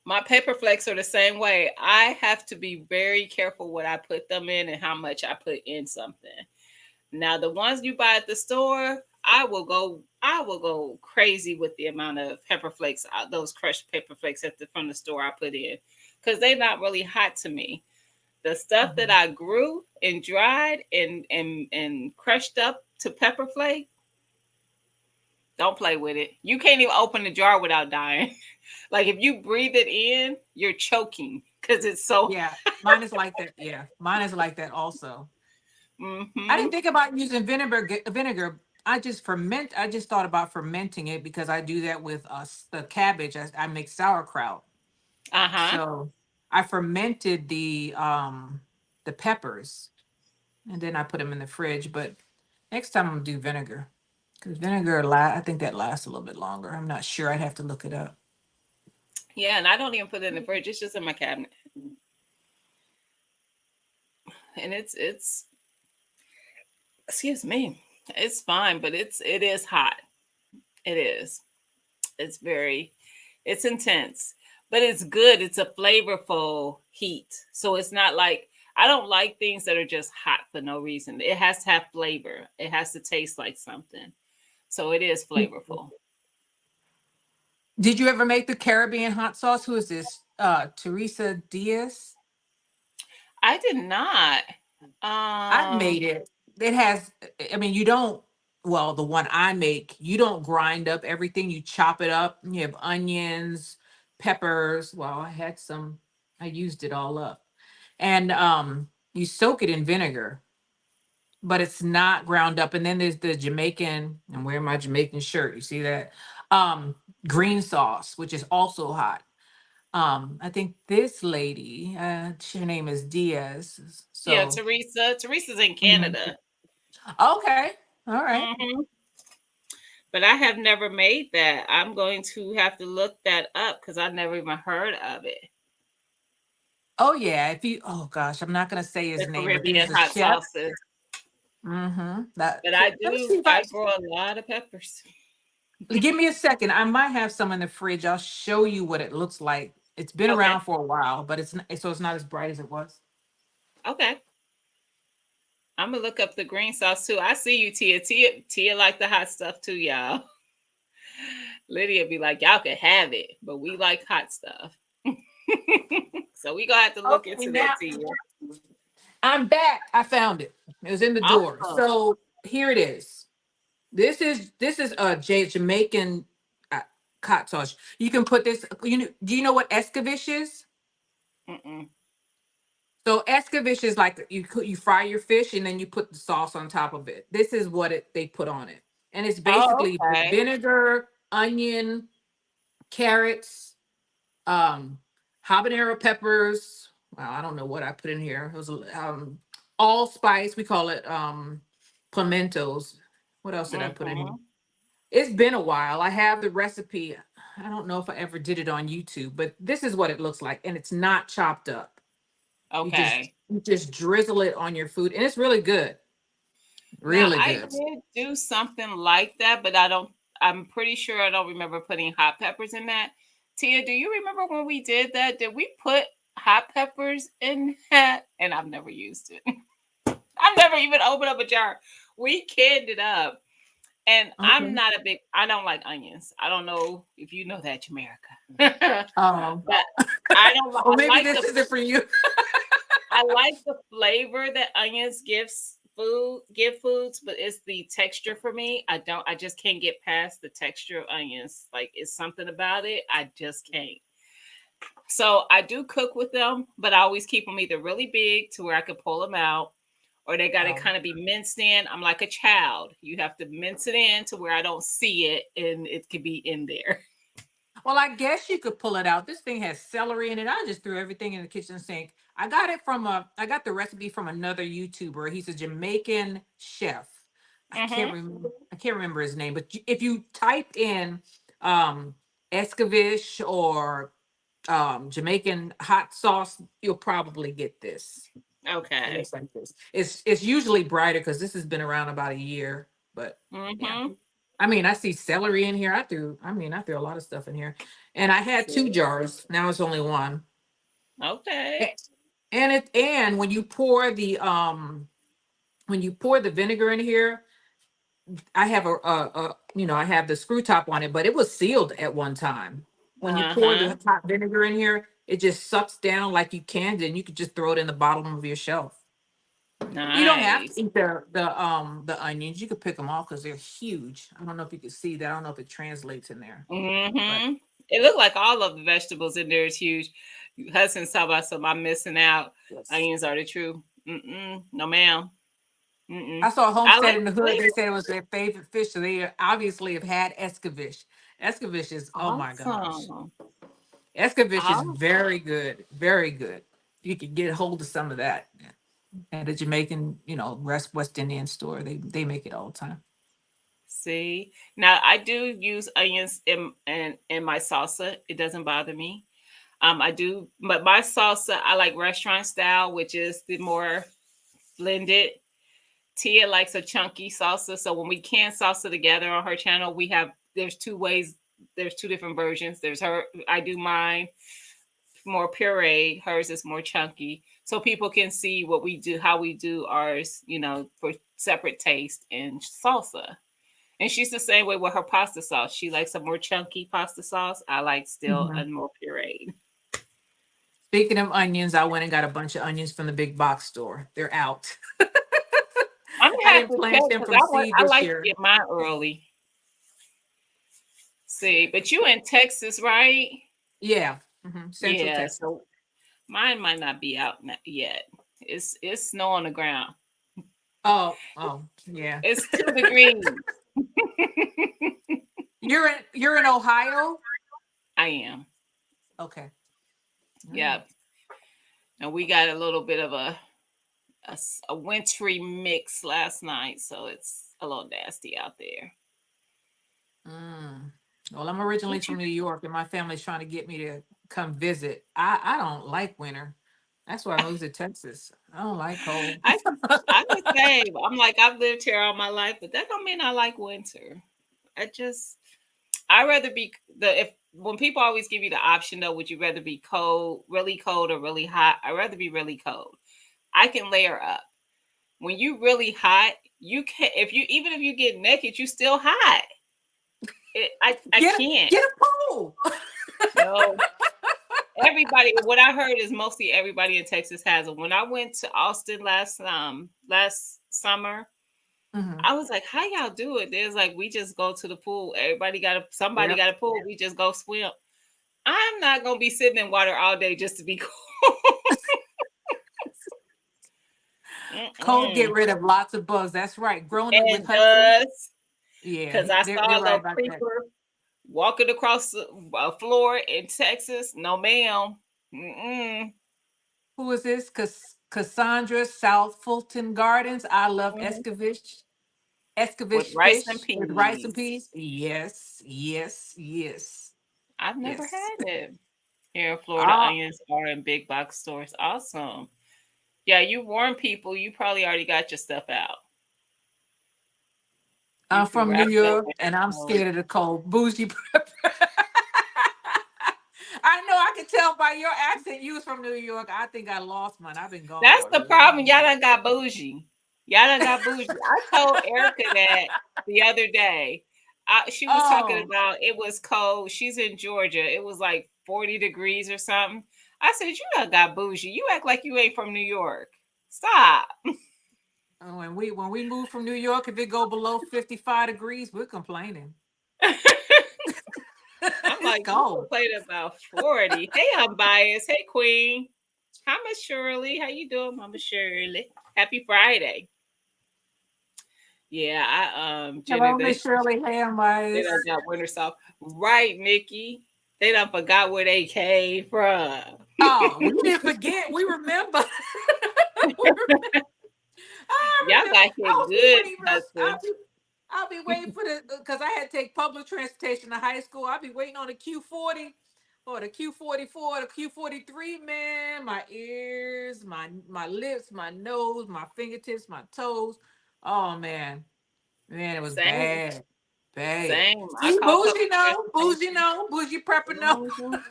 My paper flakes are the same way. I have to be very careful what I put them in and how much I put in something. Now the ones you buy at the store, I will go crazy with the amount of pepper flakes, those crushed pepper flakes from the store I put in cuz they're not really hot to me. The stuff that Mhm. I grew and dried and crushed up to pepper flake, don't play with it. You can't even open the jar without dying. Like if you breathe it in, you're choking cuz it's so. Yeah, mine is like that. Yeah, mine is like that also. I Mhm. didn't think about using vinegar. I just ferment. I just thought about fermenting it because I do that with the cabbage. I make sauerkraut. Uh-huh. So I fermented the peppers and then I put them in the fridge. But next time I'm gonna do vinegar because I think that lasts a little bit longer. I'm not sure. I'd have to look it up. Yeah, and I don't even put it in the fridge. It's just in my cabinet. And it's excuse me. It's fine, but it is hot. It is. It's very it's intense. But it's good. It's a flavorful heat. So it's not like I don't like things that are just hot for no reason. It has to have flavor. It has to taste like something. So it is flavorful. Did you ever make the Caribbean hot sauce? Who is this? Teresa Diaz. I did not. I've Um made it. It has, I mean, you don't, well, the one I make, you don't grind up everything. You chop it up. You have onions, peppers. Well, I had some, I used it all up. And you soak it in vinegar, but it's not ground up. And then there's the Jamaican, I'm wearing my Jamaican shirt. You see that? Green sauce, which is also hot. I think this lady, her name is Diaz. Yeah, So, Teresa. Teresa's in mhm. Canada. Okay. All right. Hmm. But I have never made that. I'm going to have to look that up because I never even heard of it. Oh yeah. If you, oh gosh, I'm not gonna say The his name, but Caribbean there's a hot chef. sauces. That, But I let me see do, if I grow a lot of peppers. give me a second. I might have some in the fridge. I'll show you what it looks like. It's been Okay. around for a while, but it's not, so it's not as bright as it was. Okay. I'm gonna look up the green sauce too. I see you, Tia. Tia like the hot stuff too, y'all. Lydia be like, y'all can have it, but we like hot stuff. So we gonna have to look Okay, into that, now Tia. I'm back. I found it. It was in the drawer. Awesome. So here it is. This is a Jamaican hot sauce. You can put this. You know, do you know what escabeche is? Mm-mm. So escabeche is like you fry your fish and then you put the sauce on top of it. This is what they put on it, and it's Oh, basically okay. vinegar, onion, carrots, um, habanero peppers. Well, I don't know what I put in here. It was allspice. We call it pimentos. What else did I put in here? Mm-hmm. It's been a while. I have the recipe. I don't know if I ever did it on YouTube, but this is what it looks like, and it's not chopped up. Okay. You just drizzle it on your food, and it's really good. Now Really I good. did do something like that, but I don't. I'm pretty sure I don't remember putting hot peppers in that. Tia, do you remember when we did that? Did we put hot peppers in that? And I've never used it. I've never even opened up a jar. We canned it up. And I'm Okay. not a big, I don't like onions. I don't know if you know that, Jamaica. Um, But I don't, or I maybe like this isn't for you. I like the flavor that onions give foods, but it's the texture for me. I just can't get past the texture of onions. Like it's something about it. I just can't. So I do cook with them, but I always keep them either really big to where I can pull them out, or they got to Um, kind of be minced in. I'm like a child. You have to mince it in to where I don't see it and it could be in there. well, I guess you could pull it out. This thing has celery in it. I just threw everything in the kitchen sink. I got the recipe from another YouTuber. He's a Jamaican chef. Mm-hmm. I can't remember his name, but if you type in um escabeche or Jamaican hot sauce, you'll probably get this. It Okay. looks like this. It's usually brighter because this has been around about a year, but yeah. Mm-hmm. I mean, I see celery in here. I threw a lot of stuff in here. And I had two jars. Now it's only one. Okay. A- and when you pour the vinegar in here, I have I have the screw top on it, but it was sealed at one time. When you pour Uh-huh. the hot vinegar in here, it just sucks down like you can, and you could just throw it in the bottom of your shelf. You don't have to Nice. eat the onions. You could pick them off because they're huge. I don't know if you can see that. I don't know if it translates in there, but Mm-hmm. It looked like all of the vegetables in there is huge. Hudson's talking about some I'm missing out. yes. Onions are the truth. Mm-mm. No, ma'am. I Mm-mm. saw I Homestead like in the the Hood. They flavor. said it was their favorite fish, so they obviously have had escabeche. Escabeche is, oh my gosh, Awesome. escabeche is Awesome. very good, very good. You could get hold of some of that at a Jamaican, West Indian store. They make it all the time. See, now I do use onions in my salsa. It doesn't bother me. I do, but my salsa I like restaurant style, which is the more blended. Tia likes a chunky salsa, so when we can salsa together on her channel, there's two ways. There's two different versions. There's her. I do mine more pureed. Hers is more chunky, so people can see what we do, how we do ours. For separate taste in salsa. And she's the same way with her pasta sauce. She likes a more chunky pasta sauce. I like still a Mhm. more pureed. Speaking of onions, I went and got a bunch of onions from the big box store. They're out. I'm gonna I have didn't to check plant them because from seed I this like to year. get mine early. See, but you in Texas, right? Yeah. Central Yeah, Texas. so mine might not be out yet. It's snow on the ground. Oh, yeah. It's 2 degrees. You're in Ohio? I am. Okay. All right. Yep. And we got a little bit of a wintry mix last night, so it's a little nasty out there. Mm. Well, I'm originally What from you? New York, and my family's trying to get me to come visit. I don't like winter. That's why I moved to Texas. I don't like cold. I I'm the same. I'm like I've lived here all my life, but that don't mean I like winter. I just I rather be the if when people always give you the option though, would you rather be cold, or really hot? I'd rather be really cold. I can layer up. When you really hot, you can if you even if you get naked, you still hot. I Get a can't. get a pole. No. Everybody, what I heard is mostly everybody in Texas has it. When I went to Austin last summer, Mhm. I was like, "How y'all do it?" There's like, we just go to the pool. Somebody Yep. got a pool. We just go swim. I'm not gonna be sitting in water all day just to be cool. Cold get Mm-mm. rid of lots of bugs. That's right. Growing up with And Hudson. does Yeah, because I they're saw a right little about that. creeper walking across the floor in Texas. No, ma'am. Mm-mm. Who is this? Cassandra, South Fulton Gardens. I love Mhm. With Escovitch rice and fish with rice and peas. peas. Yes, yes, yes, I've never yes. had it. Here in Florida, Ah, onions are in big box stores. Awesome. Yeah, you warn people, you probably already got your stuff out. You I'm can from New wrap it up York with and I'm um, scared of the cold. Bougie prep. I know I can tell by your accent you was from New York. I think I lost mine. I've been gone that's for a the problem. long Y'all time. done got bougie. Y'all done got bougie. I told Erica that the other day. She was talking Oh, about it was cold. She's in Georgia. It was like 40 degrees or something. I said, you done got bougie. You act like you ain't from New York. Stop. when we move from New York, if it go below 55 degrees, we're complaining. I'm It's like, you cold. complain about 40. Hey, I'm biased. Hey, Queen. Hi, Miss Shirley. How you doing, Mama Shirley? Happy Friday. Yeah, Jenna, Hello, Miss Shirley they done Hamwise. got winter soft. Right, Nikki. They done forgot where they came from. Oh, we didn't forget. We remember. We I Y'all remember. got I hit was be good, waiting. Hudson. I'll be waiting for the because I had to take public transportation to high school. I'll be waiting on the Q40 or the Q44, the Q43. Man, my ears, my lips, my nose, my fingertips, my toes. Oh man, it was Same, bad, bad. same. I See, call public transportation. bougie prepper no. Mhm.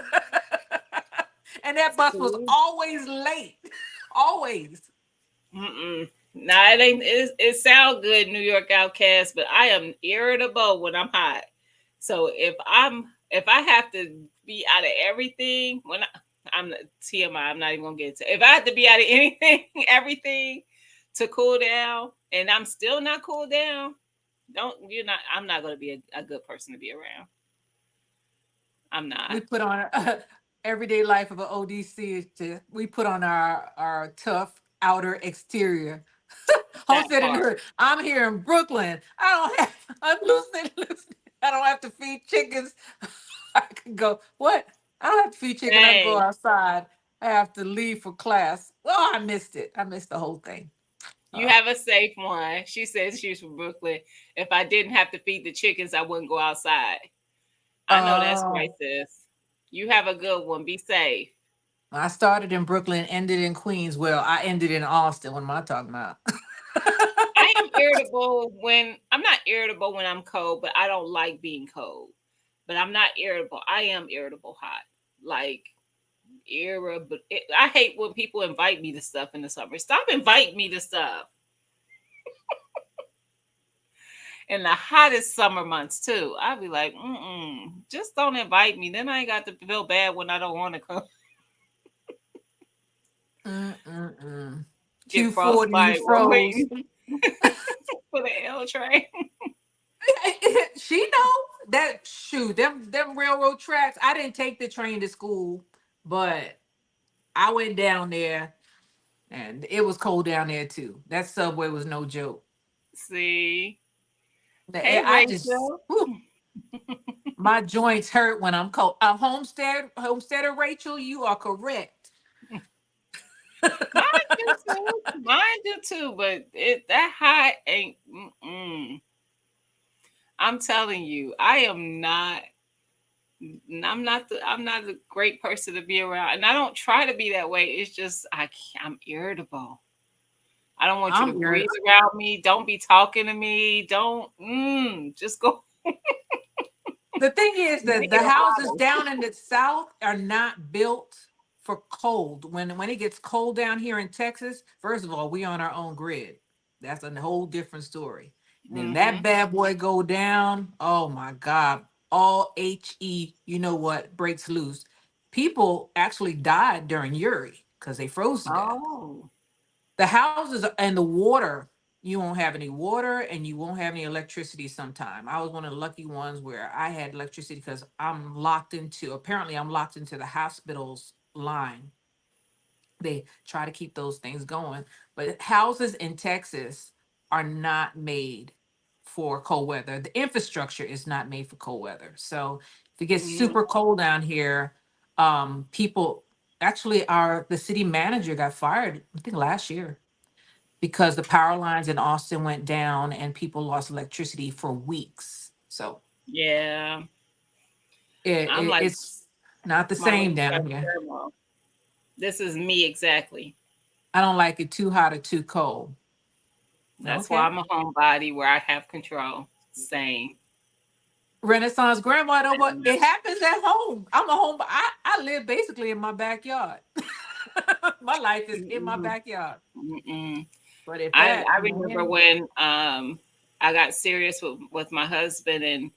And that bus was See? always late, always. Mm-mm. Nah, it ain't. It sound good, New York Outcast, but I am irritable when I'm hot. So if I have to be out of everything I'm TMI, I'm not even gonna get into. If I have to be out of anything, everything to cool down, and I'm still not cool down, don't you're not. I'm not gonna be a good person to be around. I'm We not. put on everyday life of an ODC is we put on our tough outer exterior. That Homestead in part. her. I'm here in Brooklyn. I don't have. I'm loosening. I don't have to feed chickens. I can go. What? I don't have to feed chicken. I can go Dang. outside. I have to leave for class. Oh, I missed it. I missed the whole thing. You have a safe one. She says she's from Brooklyn. If I didn't have to feed the chickens, I wouldn't go outside. I know that's right, Oh, sis. You have a good one. Be safe. I started in Brooklyn, ended in Queens. Well, I ended in Austin. What am I talking about? I am irritable when I'm not irritable when I'm cold, but I don't like being cold. But I'm not irritable. I am irritable hot. Like irritable. I hate when people invite me to stuff in the summer. Stop inviting me to stuff in the hottest summer months too. I'd be like, just don't invite me. Then I ain't got to feel bad when I don't want to come. Mm-mm-mm. Get Q40, you frostbite while froze. waiting for the L train. She know. that shoot, them railroad tracks. I didn't take the train to school, but I went down there and it was cold down there too. That subway was no joke. See. Hey, I just Rachel. whew, my joints hurt when I'm cold. Homesteader Rachel, you are correct. Mine do too. Mine do too. But that high ain't. Mm-mm. I'm telling you, I am not. I'm not a great person to be around, and I don't try to be that way. It's just I can't, I'm irritable. I don't want you to I'm breathe irritable. around me. Don't be talking to me. Don't. Just go. The thing is that Make it the a houses bottle. down in the south are not built for cold. When it gets cold down here in Texas, first of all, we on our own grid. That's a whole different story. And then that Hmm. bad boy go down. Oh my God. All you know what, breaks loose. People actually died during Uri because they froze to death. Oh. The houses and the water, you won't have any water and you won't have any electricity sometime. I was one of the lucky ones where I had electricity because I'm locked into the hospital's line. They try to keep those things going, but houses in Texas are not made for cold weather. The infrastructure is not made for cold weather. So if it gets Yeah. super cold down here, people actually are the city manager got fired, I think last year, because the power lines in Austin went down and people lost electricity for weeks. So Yeah. I'm like it's not the my same research down here. grandma. This is me exactly. I don't like it too hot or too cold. That's why Okay. I'm a homebody where I have control. Same. Renaissance grandma, though, but it happens at home. I'm a home. I live basically in my backyard. My life is in my Mm-mm, backyard. mm-mm. But if I that remember man, when I got serious with my husband and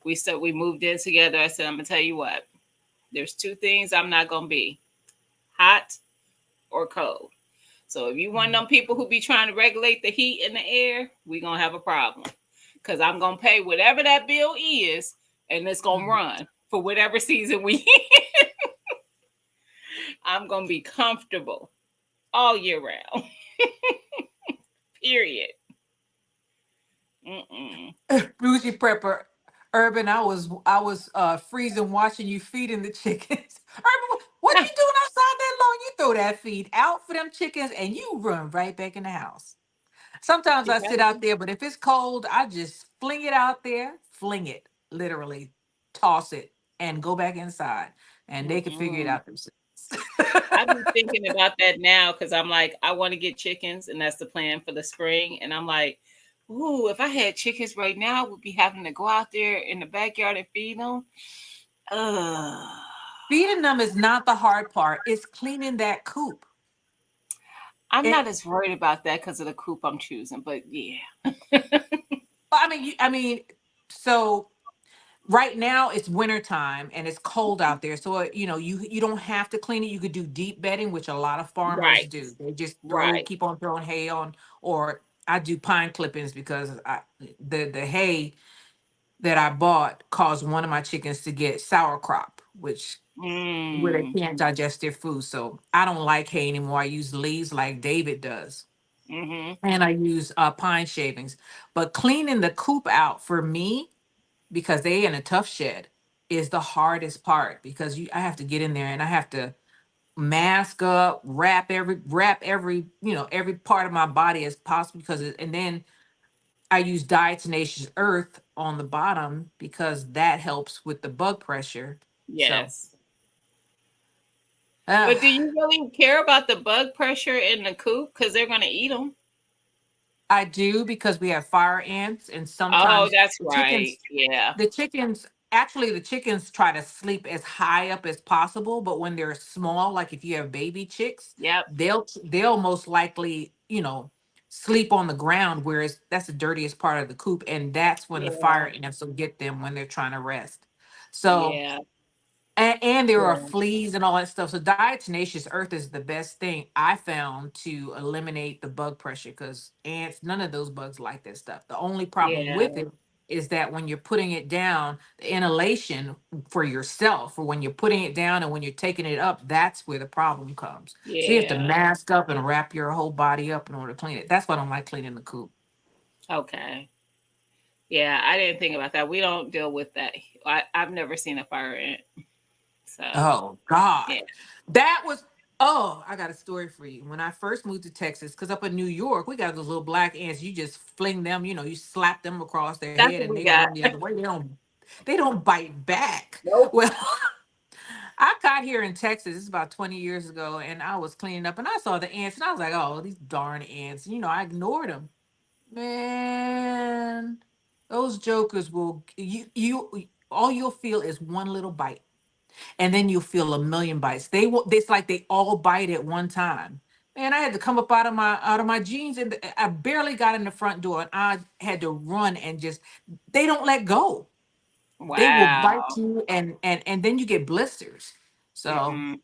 we moved in together. I said, I'm gonna tell you what, there's two things I'm not gonna be: hot or cold. So if you one of them people who be trying to regulate the heat in the air, we gonna have a problem. Cause I'm gonna pay whatever that bill is, and it's gonna Mhm. run for whatever season we. I'm gonna be comfortable all year round. Period. Mm-mm. Bougie prepper, Urban, I was freezing watching you feeding the chickens. Urban, what you doing outside that long? You throw that feed out for them chickens and you run right back in the house. Sometimes I Yeah. sit out there, but if it's cold, I just fling it out there, fling it, literally, toss it, and go back inside, and they can figure it Mm-mm. out themselves. I've been thinking about that now because I'm like, I want to get chickens, and that's the plan for the spring. And I'm like, ooh, if I had chickens right now, I would be having to go out there in the backyard and feed them. Ugh. Feeding them is not the hard part; it's cleaning that coop. I'm It, not as worried about that because of the coop I'm choosing, but yeah. I mean, so right now it's winter time and it's cold out there, so you don't have to clean it. You could do deep bedding, which a lot of farmers Right, do. They just right. keep on throwing hay on, or I do pine clippings because the hay that I bought caused one of my chickens to get sauerkraut, which where they Mm, can't digest their food. So I don't like hay anymore. I use leaves like David does, mm-hmm. and I use pine shavings. But cleaning the coop out for me, because they in a tough shed, is the hardest part because I have to get in there and I have to mask up, wrap every every part of my body as possible and then I use diatomaceous earth on the bottom because that helps with the bug pressure. So Yes. uh, But do you really care about the bug pressure in the coop? Because they're going to eat them. I do because we have fire ants and Oh, sometimes that's the right. chickens Yeah. the chickens actually the chickens try to sleep as high up as possible, but when they're small, like if you have baby chicks, Yep. they'll most likely sleep on the ground, whereas that's the dirtiest part of the coop, and that's when the fire Yeah. ants will get them when they're trying to rest. So Yeah. and there are Yeah. fleas and all that stuff. So diatomaceous earth is the best thing I found to eliminate the bug pressure because ants, none of those bugs like that stuff. The only problem Yeah. with it is that when you're putting it down, the inhalation for yourself, or when you're putting it down and when you're taking it up, that's where the problem comes. So you have to Yeah. mask up and wrap your whole body up in order to clean it. That's why I don't like cleaning the coop. Okay. Yeah, I didn't think about that. We don't deal with that. I've never seen a fire ant. So Oh God. yeah. That was oh, I got a story for you. When I first moved to Texas, because up in New York, we got those little black ants. You just fling them, you slap them across their That's head what and we they got. run the other way. They don't bite back. Nope. Well, I got here in Texas, it's about 20 years ago, and I was cleaning up and I saw the ants and I was like, oh, these darn ants. I ignored them. Man, those jokers will you all you'll feel is one little bite, and then you'll feel a million bites. They will. It's like they all bite at one time. Man, I had to come up out of my jeans, and I barely got in the front door, and I had to run and just. They don't let go. They will bite Wow. you, and then you get blisters. So Mm-mm.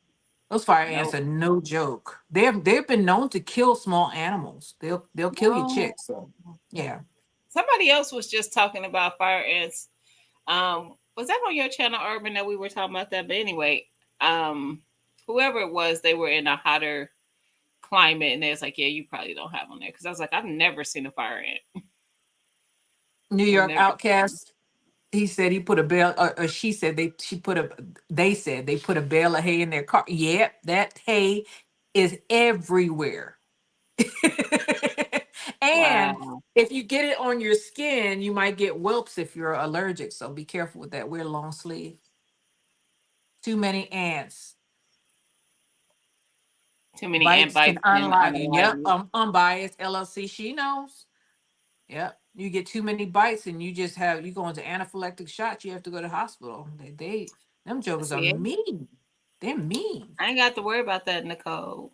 those fire ants Nope. are no joke. They've been known to kill small animals. They'll kill your No. chicks. So yeah. Somebody else was just talking about fire ants. Was that on your channel, Urban, that we were talking about that? But anyway, um, whoever it was, they were in a hotter climate, and they was like, "Yeah, you probably don't have them there." Because I was like, "I've never seen a fire ant. New I've York never." Outcast. He said he put a bale, or she said they said they put a bale of hay in their car. Yep, that hay is everywhere. And Wow. if you get it on your skin, you might get whelps if you're allergic. So be careful with that. Wear long sleeve. Too many ants. Too many ant Bites can bites and unlock. Yep, unalive. unbiased LLC. She knows. Yep. You get too many bites and you go into anaphylactic shots, you have to go to the hospital. Them jokers are See, mean. They're mean. I ain't got to worry about that, Nicole.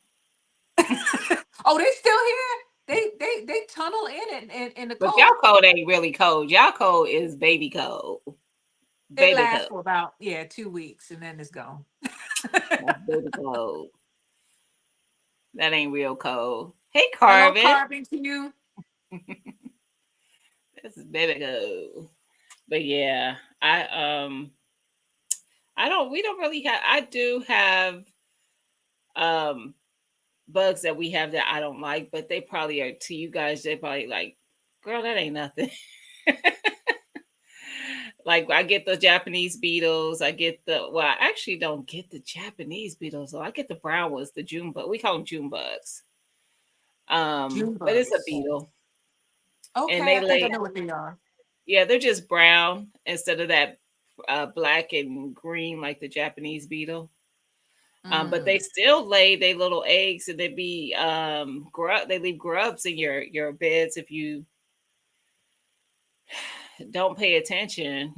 Oh, they still here? They tunnel in it in the But y'all cold. cold ain't really cold. Y'all cold is baby cold. It Baby lasts cold. for about 2 weeks and then it's gone. That's baby cold. That ain't real cold. Hey, Hello, Carvin. carving to you. This is baby cold. But yeah, I don't. We don't really have. I do have um bugs that we have that I don't like, but they probably are to you guys. They probably like, girl, that ain't nothing. Like I get the Japanese beetles. I get I actually don't get the Japanese beetles. So I get the brown ones, the June bug. We call them June bugs. June But it's a bugs. beetle, and Okay, they I think I lay. know what they are. Yeah, they're just brown instead of that black and green like the Japanese beetle. But they Mm. still lay their little eggs, and they be grub. They leave grubs in your beds if you don't pay attention.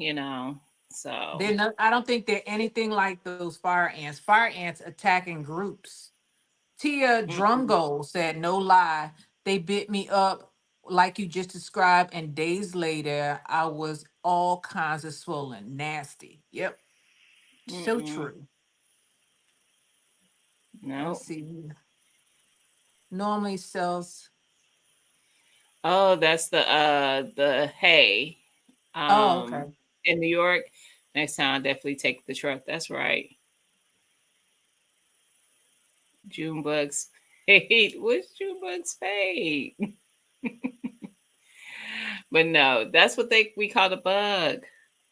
So They're not, I don't think they're anything like those fire ants. Fire ants attack in groups. Tia mm-mm, Drumgold said, no lie, they bit me up like you just described, and days later, I was all kinds of swollen, nasty. Yep, so mm-mm, true. Let's no. see. Normally sells. Oh, that's the hay. Oh, okay. In New York. Next time, I definitely take the truck. That's right. June bugs paid. What's June bugs paid? But no, that's what we call the bug.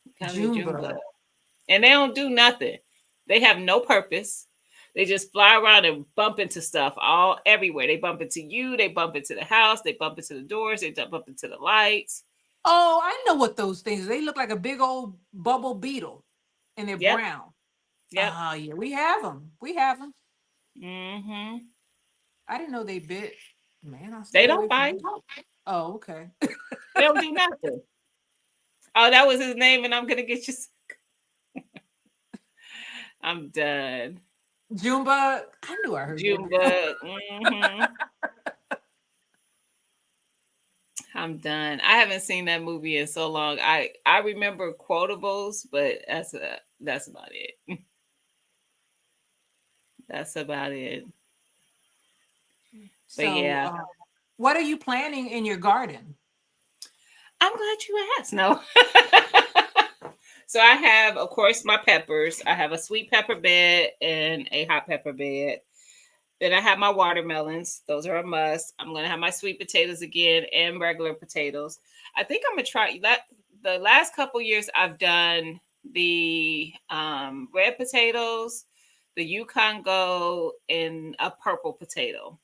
We call it a June bug. Junebug. And they don't do nothing. They have no purpose. They just fly around and bump into stuff all everywhere. They bump into you. They bump into the house. They bump into the doors. They bump into the lights. Oh, I know what those things. They look like a big old bubble beetle, and they're Yep. brown. Yep. Oh yeah, we have them. We have them. Mm-hmm. I didn't know they bit. Man, I'll They stay don't away from bite. them. Oh, okay. They don't do nothing. Oh, that was his name, and I'm gonna get you. I'm done. Junebug. I knew I heard that. Junebug. Mm-hmm. I'm done. I haven't seen that movie in so long. I remember quotables, but that's about it. That's about it. But So, yeah, what are you planting in your garden? I'm glad you asked. No. So I have, of course, my peppers. I have a sweet pepper bed and a hot pepper bed. Then I have my watermelons. Those are a must. I'm gonna have my sweet potatoes again and regular potatoes. I think I'm gonna try that. The last couple years I've done the red potatoes, the Yukon Gold, and a purple potato.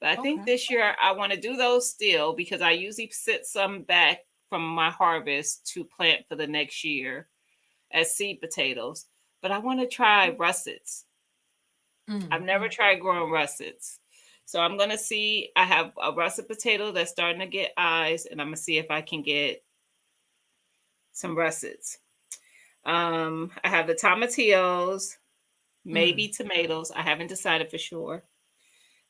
But I think Okay. this year I want to do those still because I usually sit some back from my harvest to plant for the next year as seed potatoes. But I want to try russets. I've Mm. never tried growing russets. So I'm gonna see. I have a russet potato that's starting to get eyes, and I'm gonna see if I can get some russets. I have the tomatillos, maybe Mm. tomatoes. I haven't decided for sure.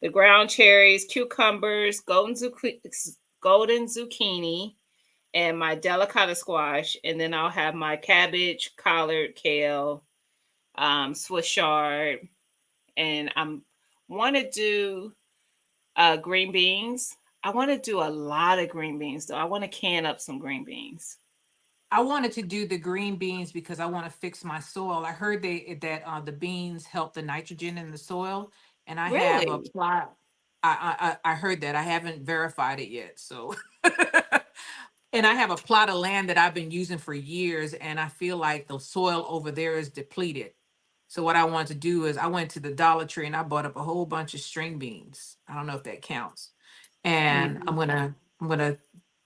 The ground cherries, cucumbers, golden zucchini, and my delicata squash. And then I'll have my cabbage, collard, kale, Swiss chard, and I'm want to do green beans. I want to do a lot of green beans though. I want to can up some green beans. I wanted to do the green beans because I want to fix my soil. I heard that the beans help the nitrogen in the soil, and I have a Really? plot. I heard that. I haven't verified it yet. So, and I have a plot of land that I've been using for years, and I feel like the soil over there is depleted. So what I wanted to do is I went to the Dollar Tree and I bought up a whole bunch of string beans. I don't know if that counts. And Hmm. I'm gonna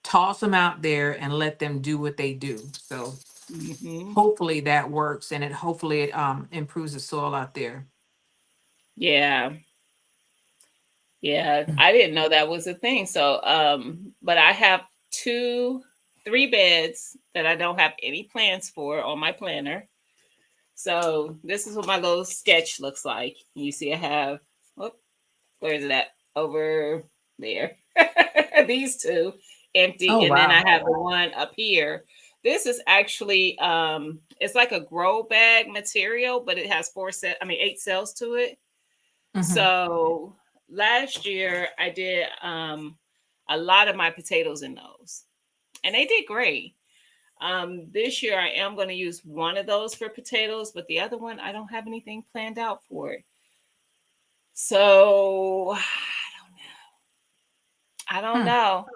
toss them out there and let them do what they do. So Hmm. hopefully that works, and it hopefully it improves the soil out there. Yeah. Yeah. I didn't know that was a thing. So, but I have three beds that I don't have any plans for on my planner. So this is what my little sketch looks like. You see, I have, oh, where is it at? Over there. These two Oh empty, and then I wow. have the one up here. This is actually it's like a grow bag material, but it has eight cells to it. Hmm. So last year I did a lot of my potatoes in those, and they did great. This year I am going to use one of those for potatoes, but the other one I don't have anything planned out for it. So I don't Hmm. know.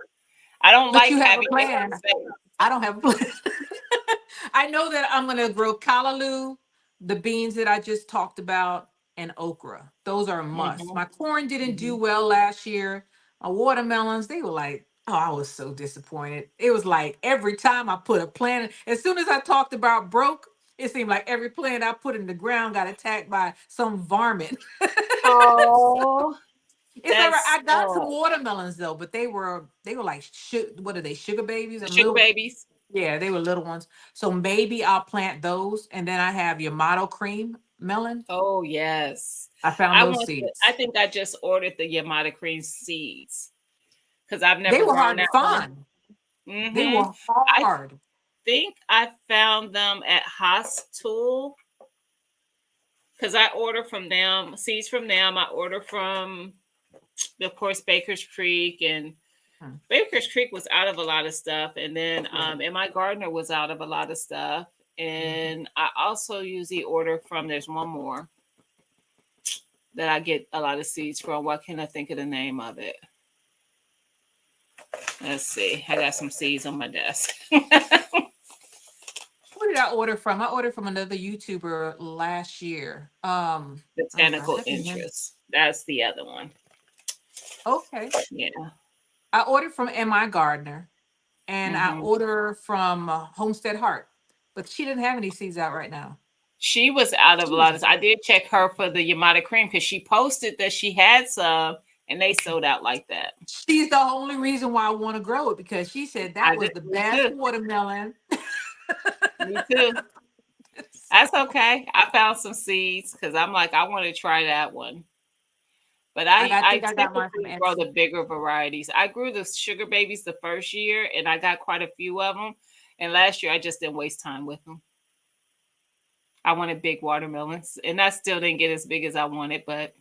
I don't But like you have a having plan. empty space. I don't have a plan. I know that I'm gonna grow callaloo, the beans that I just talked about, and okra. Those are a must. Mhm, My corn didn't do mhm. well last year. My watermelons, they were like, oh, I was so disappointed. It was like every time I put a plant, as soon as I talked about broke, it seemed like every plant I put in the ground got attacked by some varmint. Oh, It's all right. that's I got some watermelons though, but they were like what are they, sugar babies the and sugar little, babies. yeah, they were little ones. So maybe I'll plant those. And then I have Yamato cream melon. Oh yes, I found those I seeds. think I just ordered the Yamada cream seeds because I've They never were grown hard to that one. find. They Hmm. were I hard. think I found them at Haas Tool because I order from them seeds from them. I order from, of course, Baker's Creek, and Hmm. Baker's Creek was out of a lot of stuff, and then Yeah. and my gardener was out of a lot of stuff, Mhm. and I also usually order from. There's one more that I get a lot of seeds from. What can I think of the name of it? Let's see. I got some seeds on my desk. Where did I order from? I ordered from another YouTuber last year. Oh gosh, Botanical I can remember. interest. That's the other one. Okay. Yeah. I ordered from MI Gardner, and I Hmm. order from Homestead Heart, but she didn't have any seeds out right now. She was out of She a was lot of. I did check her for the Yamada cream because she posted that she had some, and they sold out like that. She's the only reason why I want to grow it, because she said that I was did. the Me best too. watermelon. Me too. That's okay. I found some seeds because I'm like, I want to try that one. But I I think I got mine from typically grow the Etsy. bigger varieties. I grew the sugar babies the first year, and I got quite a few of them. And last year, I just didn't waste time with them. I wanted big watermelons, and I still didn't get as big as I wanted. But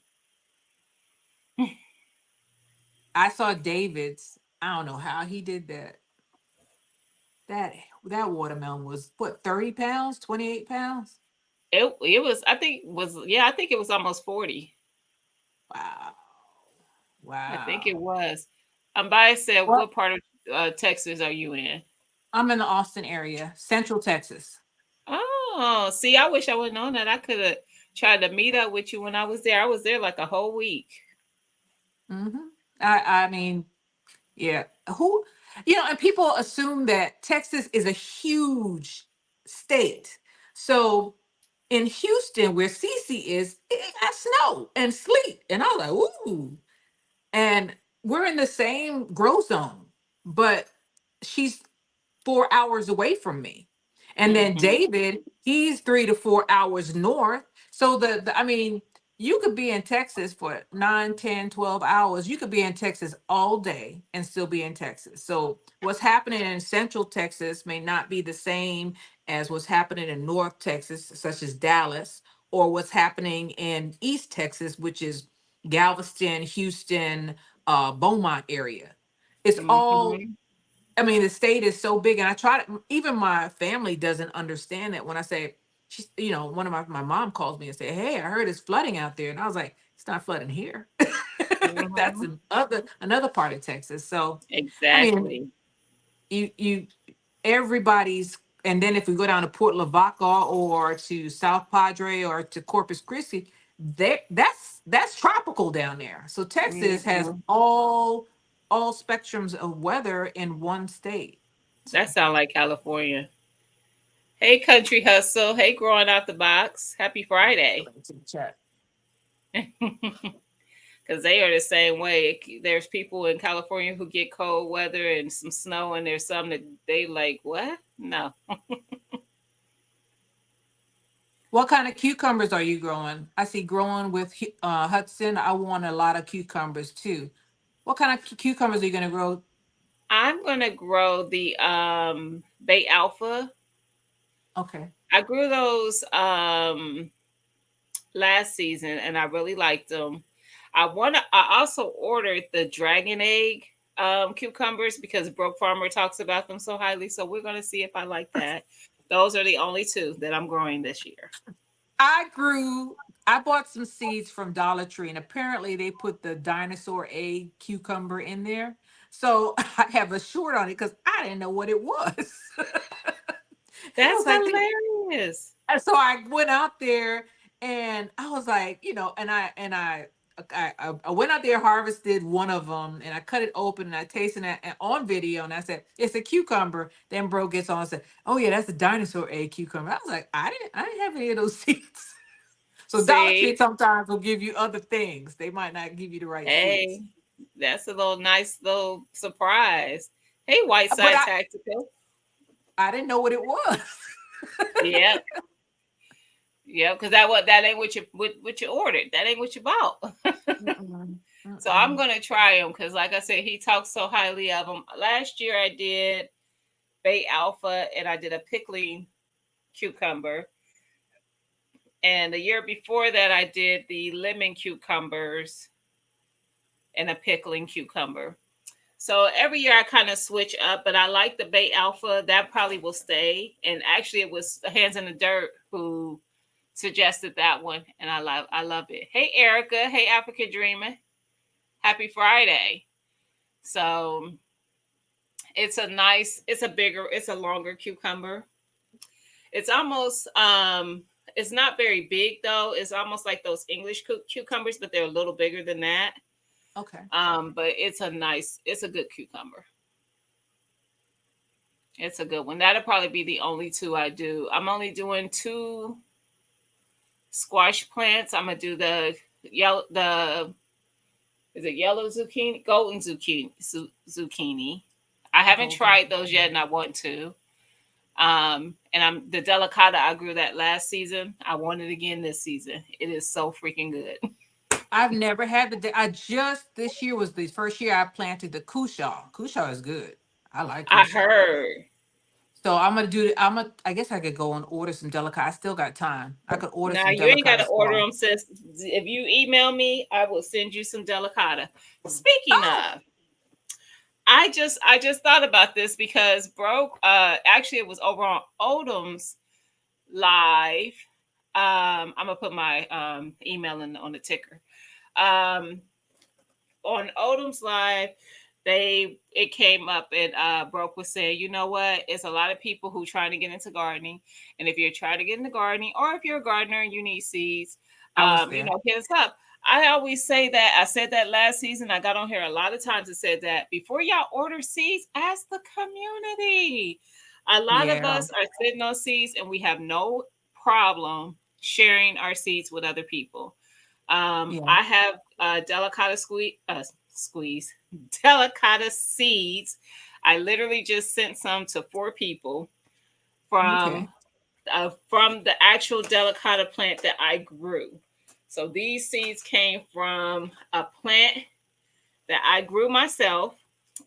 I saw David's. I don't know how he did that. that watermelon was what, 30 pounds, 28 pounds? It was, I think it was almost 40. Wow. I think Wow. it was. By said, Well, what part of Texas are you in? I'm in the Austin area, Central Texas. Oh, see, I wish I would have known that. I could have tried to meet up with you when I was there. I was there like a whole week. hmm I mean, yeah. Who, and people assume that Texas is a huge state. So in Houston, where Cece is, it got snow and sleet. And I was like, ooh. And we're in the same growth zone, but she's 4 hours away from me. And then Hmm. David, he's 3 to 4 hours north. So I mean, you could be in Texas for 9, 10, 12 hours. You could be in Texas all day and still be in Texas. So what's happening in Central Texas may not be the same as what's happening in North Texas, such as Dallas, or what's happening in East Texas, which is Galveston, Houston, Beaumont area. It's all, Hmm. I mean, the state is so big, and I try to, even my family doesn't understand it when I say, she's, one of my mom calls me and say, hey, I heard it's flooding out there. And I was like, it's not flooding here. That's Hmm. another part of Texas. So, I mean, Exactly. you everybody's, and then if we go down to Port Lavaca or to South Padre or to Corpus Christi, that's tropical down there. So Texas has Hmm. all spectrums of weather in one state. That So sounds like California. Hey, Country Hustle. Hey, Growing Out the Box. Happy Friday. to the chat. Because they are the same way. There's people in California who get cold weather and some snow, and there's some that they like, what? No. What kind of cucumbers are you growing? I see growing with Hudson. I want a lot of cucumbers too. What kind of cucumbers are you going to grow? I'm going to grow the Bay Alpha. Okay. I grew those last season and I really liked them. I also ordered the dragon egg cucumbers because Broke Farmer talks about them so highly. So we're gonna see if I like that. Those are the only two that I'm growing this year. I bought some seeds from Dollar Tree, and apparently they put the dinosaur egg cucumber in there. So I have a short on it because I didn't know what it was. And I That's was like, hilarious. and so I went out there and I was like, I went out there, harvested one of them, and I cut it open and I tasted it on video, and I said it's a cucumber. Then bro gets on and said, "Oh yeah, that's a dinosaur egg cucumber." I was like, I didn't have any of those seeds. So Dollar Tree See, sometimes will give you other things. They might not give you the right seeds. hey, that's a little nice little surprise. Hey, White But Side I Tactical. I didn't know what it was. Yeah, yeah, because that ain't what you ordered. That ain't what you bought. Mm-mm, So I'm mm-mm. gonna try them because, like I said, he talks so highly of them. Last year I did Bay Alpha and I did a pickling cucumber, and the year before that I did the lemon cucumbers and a pickling cucumber. So every year I kind of switch up, but I like the Bay Alpha. That probably will stay. And actually, it was Hands in the Dirt who suggested that one, and I love it. Hey Erica, hey African Dreamer, happy Friday. So it's a longer cucumber. It's almost it's not very big though. It's almost like those English cucumbers, but they're a little bigger than that. Okay. But it's a good cucumber. It's a good one. That'll probably be the only two I do. I'm only doing two squash plants. I'm gonna do the yellow the is it yellow zucchini, golden zucchini. I haven't Golden. tried those yet, and I want to. And I'm the delicata. I grew that last season. I want it again this season. It is so freaking good. I've never had I just, this year was the first year I planted the Kusha. Kusha is good. I like I Kusha. heard. So I guess I could go and order some delica. I still got time. I could order Now some you ain't got delicata to order squash. them, sis. If you email me, I will send you some delicata. Speaking Oh, of, I just thought about this because broke actually it was over on Odom's live. I'm gonna put my email in on the ticker. Um on Odom's live, it came up and Broke was saying, you know what? It's a lot of people who trying to get into gardening, and if you're trying to get into gardening, or if you're a gardener and you need seeds, I was you there. know, hit us up. I always say that. I said that last season. I got on here a lot of times and said that before y'all order seeds, ask the community. A lot of Yeah. us are sitting on seeds, and we have no problem sharing our seeds with other people. Yeah. I have delicata squeeze delicata seeds. I literally just sent some to 4 people Okay. from the actual delicata plant that I grew. So these seeds came from a plant that I grew myself,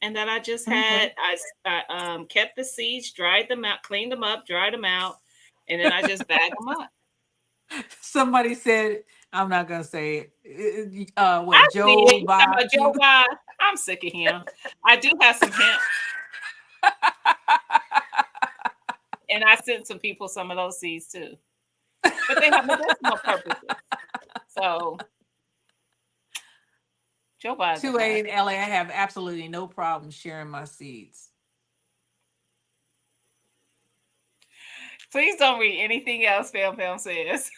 and that I just Okay. had. I kept the seeds, dried them out, cleaned them up, dried them out, and then I just bagged them up. Somebody said, I'm not gonna say it. I What see it. Joe You talking Bob? about Joe Bob? I'm sick of him. I do have some hemp, and I sent some people some of those seeds too. But they have medicinal purposes. So Joe Bob's a 2A hack. in LA, I have absolutely no problem sharing my seeds. Please don't read anything else Fam Fam says.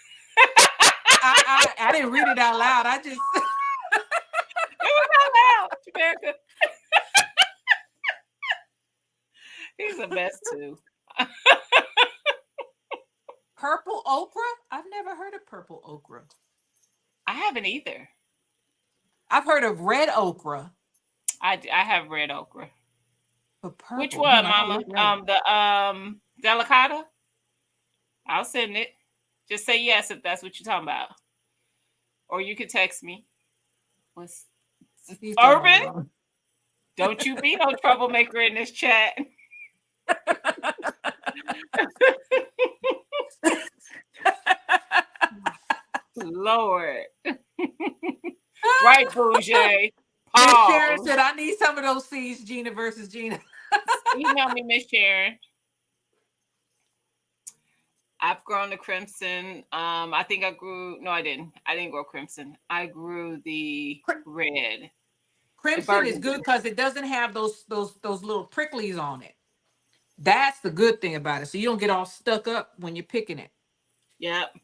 I didn't read it out loud. I just It was out loud, America. He's the best too. purple okra. I've never heard of purple okra. I haven't either. I've heard of red okra, I have red okra. but Which purple. one, I gotta Mama? look that up. The delicata. I'll send it. Just say yes if that's what you're talking about, or you can text me. What's He's talking Urban? about Don't you be no troublemaker in this chat. Lord. Right, Bougie. Miss Sharon Pause. said, I need some of those seeds, Gina versus Gina. Email me, Miss Sharon. I've grown the crimson. I think I grew. No, I didn't. I didn't grow crimson. I grew the red. The Crimson is burgundy. good because it doesn't have those little pricklies on it. That's the good thing about it. So you don't get all stuck up when you're picking it. Yep.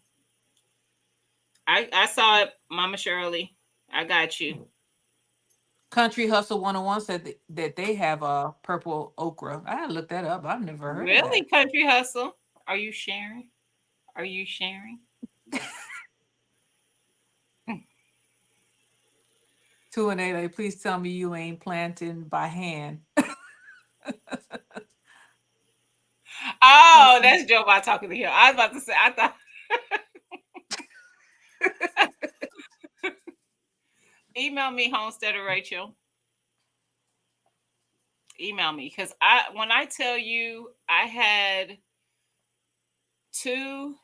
I saw it, Mama Shirley. I got you. Country Hustle 101 said that they have a purple okra. I had to look that up. I've never heard of Really, that. Country Hustle? Are you sharing? Are you sharing? 2 and 8, like, please tell me you ain't planting by hand. Oh, Awesome. that's Joe Biden talking to him. I was about to say, I thought. Email me, Homesteader Rachel. Email me because when I tell you I had 2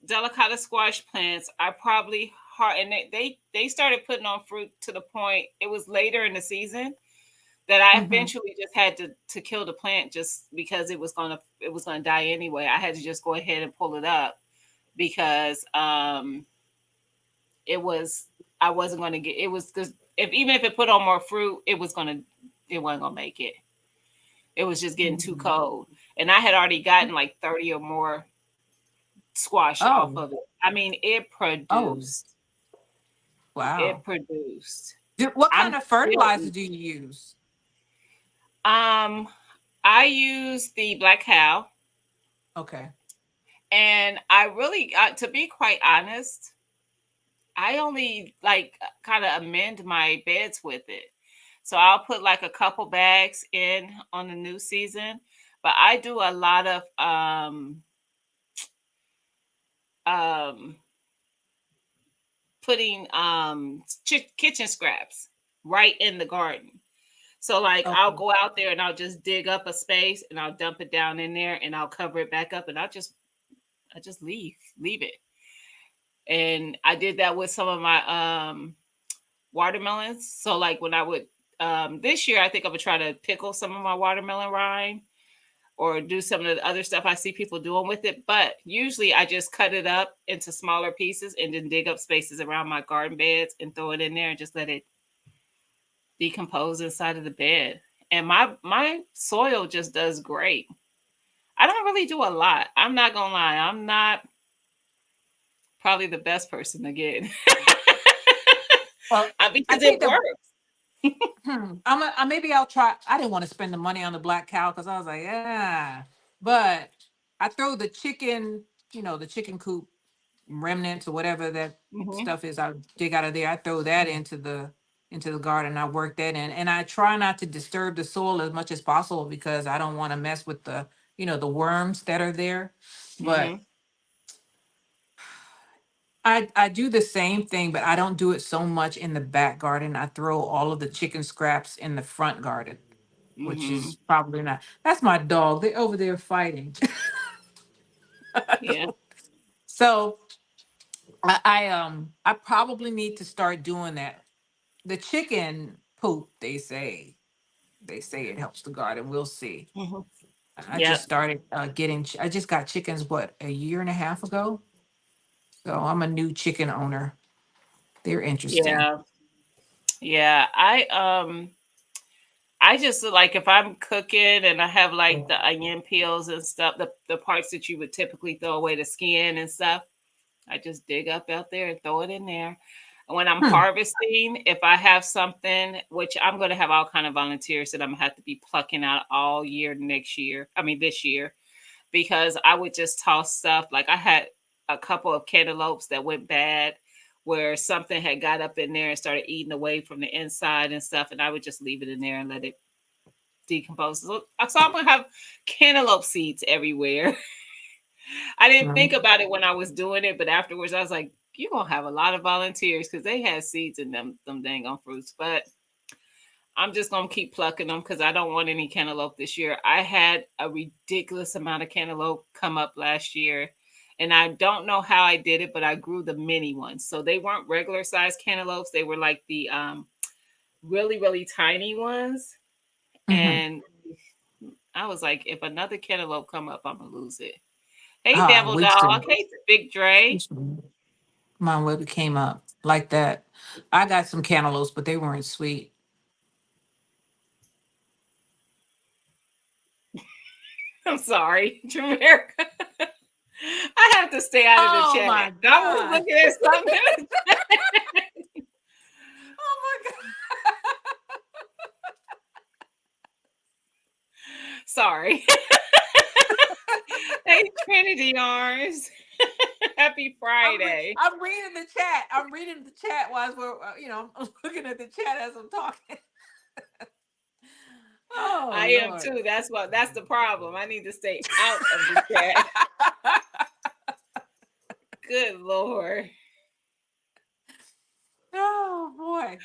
delicata squash plants, I probably and they started putting on fruit to the point it was later in the season that I Mm-hmm. eventually just had to kill the plant just because it was gonna die anyway. I had to just go ahead and pull it up because it was I wasn't gonna get it was because even if it put on more fruit, it wasn't gonna make it. It was just getting too Mm-hmm. cold. And I had already gotten like 30 or more squash off Oh, of it. I mean, it oh, produced. It wow. produced. What I'm kind of still fertilizer eating. do you use? Um, I use the Black Cow, Okay. and I really, to be quite honest, I only like kind of amend my beds with it. So I'll put like a couple bags in on the new season, but I do a lot of um putting kitchen scraps right in the garden. So like I'll Okay. go out there and I'll just dig up a space and I'll dump it down in there and I'll cover it back up and I just leave it. And I did that with some of my watermelons. So like when I would this year I think I'm gonna try to pickle some of my watermelon rind or do some of the other stuff I see people doing with it. But usually I just cut it up into smaller pieces and then dig up spaces around my garden beds and throw it in there and just let it decompose inside of the bed. And my soil just does great. I don't really do a lot. I'm not gonna lie. I'm not probably the best person to get Well, I because think it the works. maybe I'll try. I didn't want to spend the money on the black cow because I was like, yeah. But I throw the chicken, the chicken coop remnants or whatever that Mhm. stuff is. I dig out of there. I throw that into the garden. I work that in, and I try not to disturb the soil as much as possible because I don't want to mess with the worms that are there. But Mhm. I do the same thing, but I don't do it so much in the back garden. I throw all of the chicken scraps in the front garden, which Mhm. is probably not. That's my dog. They're over there fighting. Yeah. So I probably need to start doing that. The chicken poop, they say it helps the garden. We'll see. Mhm. I just Yep. started I just got chickens what, a year and a half ago. So I'm a new chicken owner. They're interesting. Yeah. Yeah. I just like if I'm cooking and I have like the onion peels and stuff, the parts that you would typically throw away the skin and stuff. I just dig up out there and throw it in there. And when I'm Hmm. harvesting, if I have something, which I'm going to have all kind of volunteers that I'm going to have to be plucking out all year next year. I mean this year, because I would just toss stuff. Like I had a couple of cantaloupes that went bad, where something had got up in there and started eating away from the inside and stuff, and I would just leave it in there and let it decompose. So I'm gonna have cantaloupe seeds everywhere. I didn't think about it when I was doing it, but afterwards I was like, you're gonna have a lot of volunteers because they had seeds in them dang on fruits. But I'm just gonna keep plucking them because I don't want any cantaloupe this year. I had a ridiculous amount of cantaloupe come up last year, and I don't know how I did it, but I grew the mini ones. So they weren't regular size cantaloupes; they were like the really really tiny ones. Hmm. And I was like, if another cantaloupe come up, I'm gonna lose it. Hey, Ah, Devil we should. Dog. Hey, Big Dre. Mine would came up like that. I got some cantaloupes, but they weren't sweet. I'm sorry, Jamaica. I have to stay out of the Oh chat. my I was god! looking at something. Oh my god! Sorry. Hey, Trinity Arms. Happy Friday. I'm reading the chat. I'm reading the chat while we're I'm looking at the chat as I'm talking. Oh I am Lord. too. That's the problem. I need to stay out of the chat. Good Lord. Oh boy.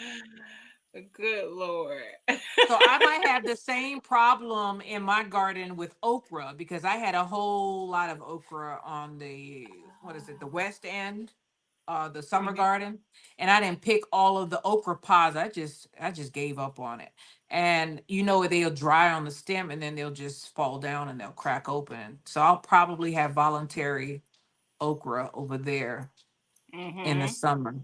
Good Lord. So I might have the same problem in my garden with okra because I had a whole lot of okra on the what is it, the west end, the summer Mhm. garden, and I didn't pick all of the okra pods. I just gave up on it. And they'll dry on the stem and then they'll just fall down and they'll crack open. So I'll probably have voluntary okra over there in the Mhm. summer.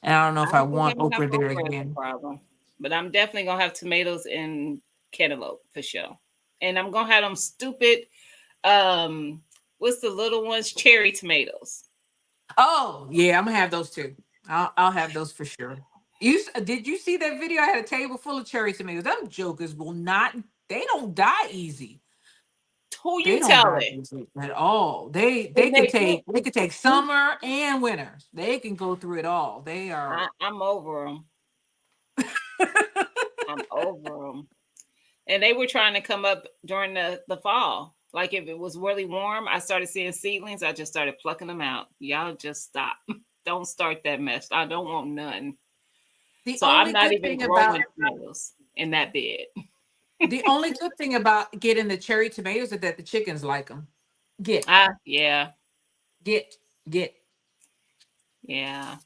And I don't know I if I don't think want I'm gonna have okra there okra as a again. problem, but I'm definitely gonna have tomatoes and cantaloupe for sure. And I'm gonna have them stupid. Um, what's the little ones? Cherry tomatoes. Oh, yeah, I'm gonna have those too. I'll have those for sure. Did you see that video? I had a table full of cherry tomatoes. Them jokers will not. They don't die easy. Who They you don't die telling? easy at all. They And they can they take look. they can take summer and winter. They can go through it all. They are. I'm over them. I'm over them. And they were trying to come up during the fall. Like if it was really warm, I started seeing seedlings. I just started plucking them out. Y'all just stop. Don't start that mess. I don't want none. The So I'm only not good even thing about growing tomatoes in that bed. the only good thing about getting the cherry tomatoes is that the chickens like them. Get Yeah, get get. yeah.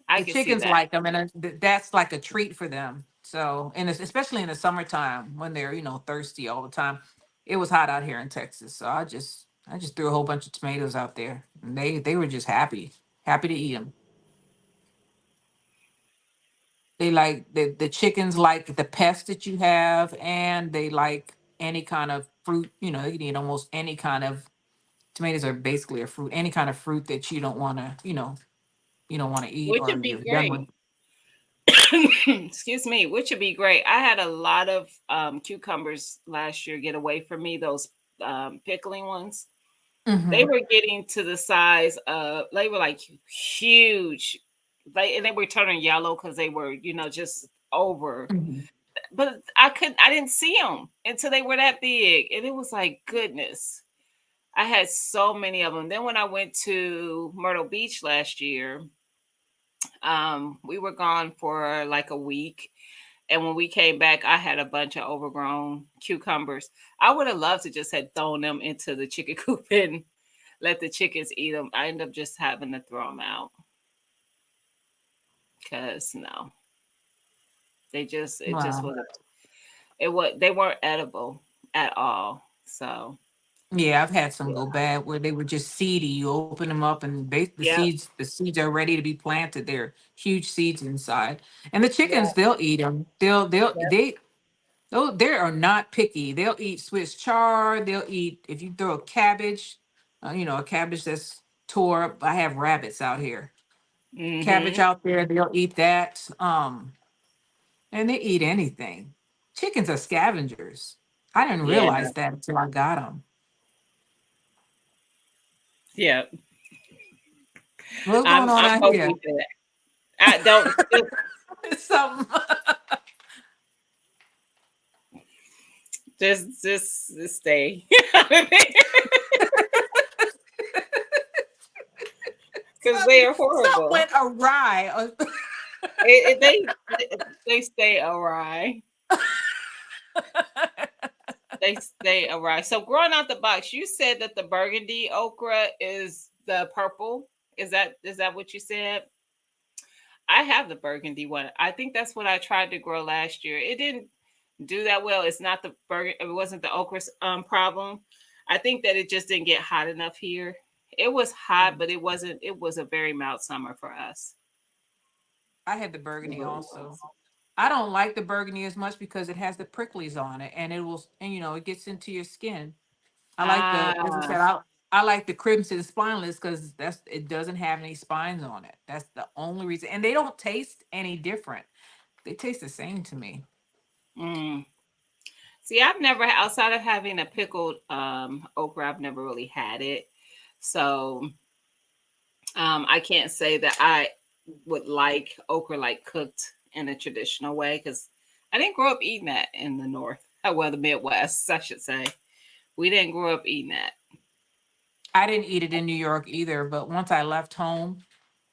I The can see chickens that. like them, and that's like a treat for them. So, and especially in the summertime when they're, thirsty all the time. It was hot out here in Texas. So I just threw a whole bunch of tomatoes out there and they were just happy to eat them. They like the chickens like the pests that you have, and they like any kind of fruit. They can eat almost any kind of tomatoes are basically a fruit, any kind of fruit that you don't want to, you don't want to eat Which or would be you're done with. great. Excuse me, which would be great. I had a lot of cucumbers last year get away from me, those pickling ones. They Hmm. were getting to the size of, they were like huge. And they were turning yellow because they were, just over. Hmm. But I didn't see them until they were that big. And it was like, goodness. I had so many of them. Then when I went to Myrtle Beach last year, we were gone for like a week. And when we came back, I had a bunch of overgrown cucumbers. I would have loved to just had thrown them into the chicken coop and let the chickens eat them. I ended up just having to throw them out because no, it just Wow. wasn't. They weren't edible at all. So Yeah, I've had some yeah, go bad where they were just seedy. You open them up and the yeah, seeds are ready to be planted. They're huge seeds inside. And the yeah, chickens, they'll eat them. They are not picky. They'll eat Swiss chard. They'll eat if you throw a cabbage, a cabbage that's tore up. I have rabbits out here. Cabbage mm-hmm. out there, they'll eat that. And they eat anything. Chickens are scavengers. I didn't Yeah, realize that until I got them. yeah. What's going on I'm out hoping here? for that. I don't Something. just stay because they Something are something horrible. went awry. It, they stay awry. They stay awry. So growing out the box, you said that the burgundy okra is the purple. Is that what you said? I have the burgundy one. I think that's what I tried to grow last year. It didn't do that well. It's not the burger. It wasn't the okra problem. I think that it just didn't get hot enough here. It was hot, but it wasn't. It was a very mild summer for us. I had the burgundy also. I don't like the burgundy as much because it has the pricklies on it, and it gets into your skin. I like as I Ah, said, I like the crimson spineless because it doesn't have any spines on it. That's the only reason, and they don't taste any different. They taste the same to me. mm. See, I've never outside of having a pickled okra, I've never really had it. So I can't say that I would like okra like cooked in a traditional way because I didn't grow up eating that in the north. Well, the Midwest, I should say. We didn't grow up eating that. I didn't eat it in New York either, but once I left home,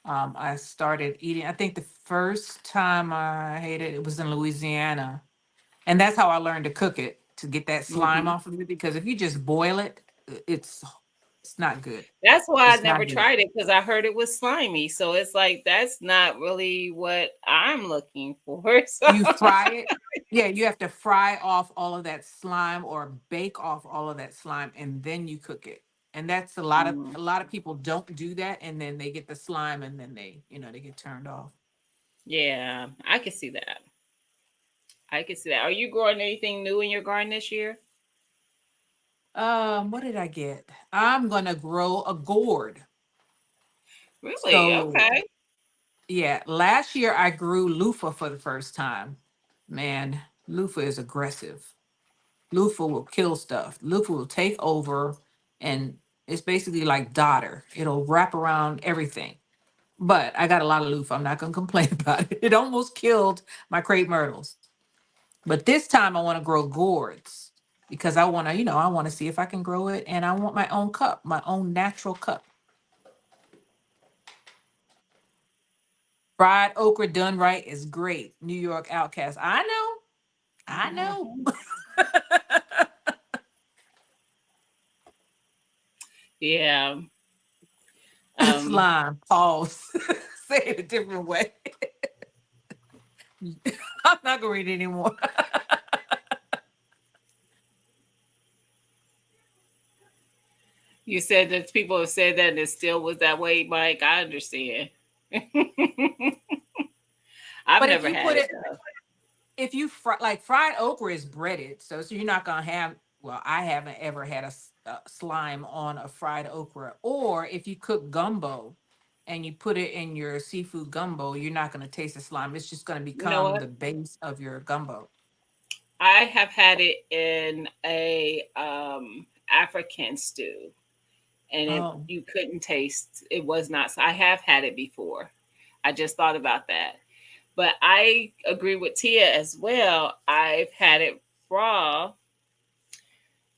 I started eating. I think the first time I ate it, it was in Louisiana, and that's how I learned to cook it to get that slime Hmm. off of it. Because if you just boil it, it's not good. That's why I It's never not good. tried it because I heard it was slimy. So it's like that's not really what I'm looking for. So You fry it. Yeah, you have to fry off all of that slime or bake off all of that slime and then you cook it. And that's mm, a lot of people don't do that and then they get the slime and then they get turned off. yeah, I can see that. I can see that. Are you growing anything new in your garden this year? What did I get? I'm gonna grow a gourd. Really? So Okay. yeah, last year I grew loofah for the first time. Man, loofah is aggressive. Loofah will kill stuff. Loofah will take over, and it's basically like Dodder. It'll wrap around everything. But I got a lot of loofah. I'm not gonna complain about it. It almost killed my crepe myrtles. But this time I want to grow gourds because I want to see if I can grow it, and I want my own cup, my own natural cup. Fried okra done right is great. New York Outcast. I know. I know. Mhm. Yeah. Um, Slime. Pause. Say it a different way. I'm not gonna read it anymore. You said that people have said that and it still was that way, Mike. I understand. I've But if never you had put it it, though. if you like fried okra is breaded, so you're not gonna have. Well, I haven't ever had a slime on a fried okra. Or if you cook gumbo, and you put it in your seafood gumbo, you're not gonna taste the slime. It's just gonna You know become what? the base of your gumbo. I have had it in a African stew, and Oh, you couldn't taste. It was not. I have had it before. I just thought about that. But I agree with Tia as well. I've had it raw,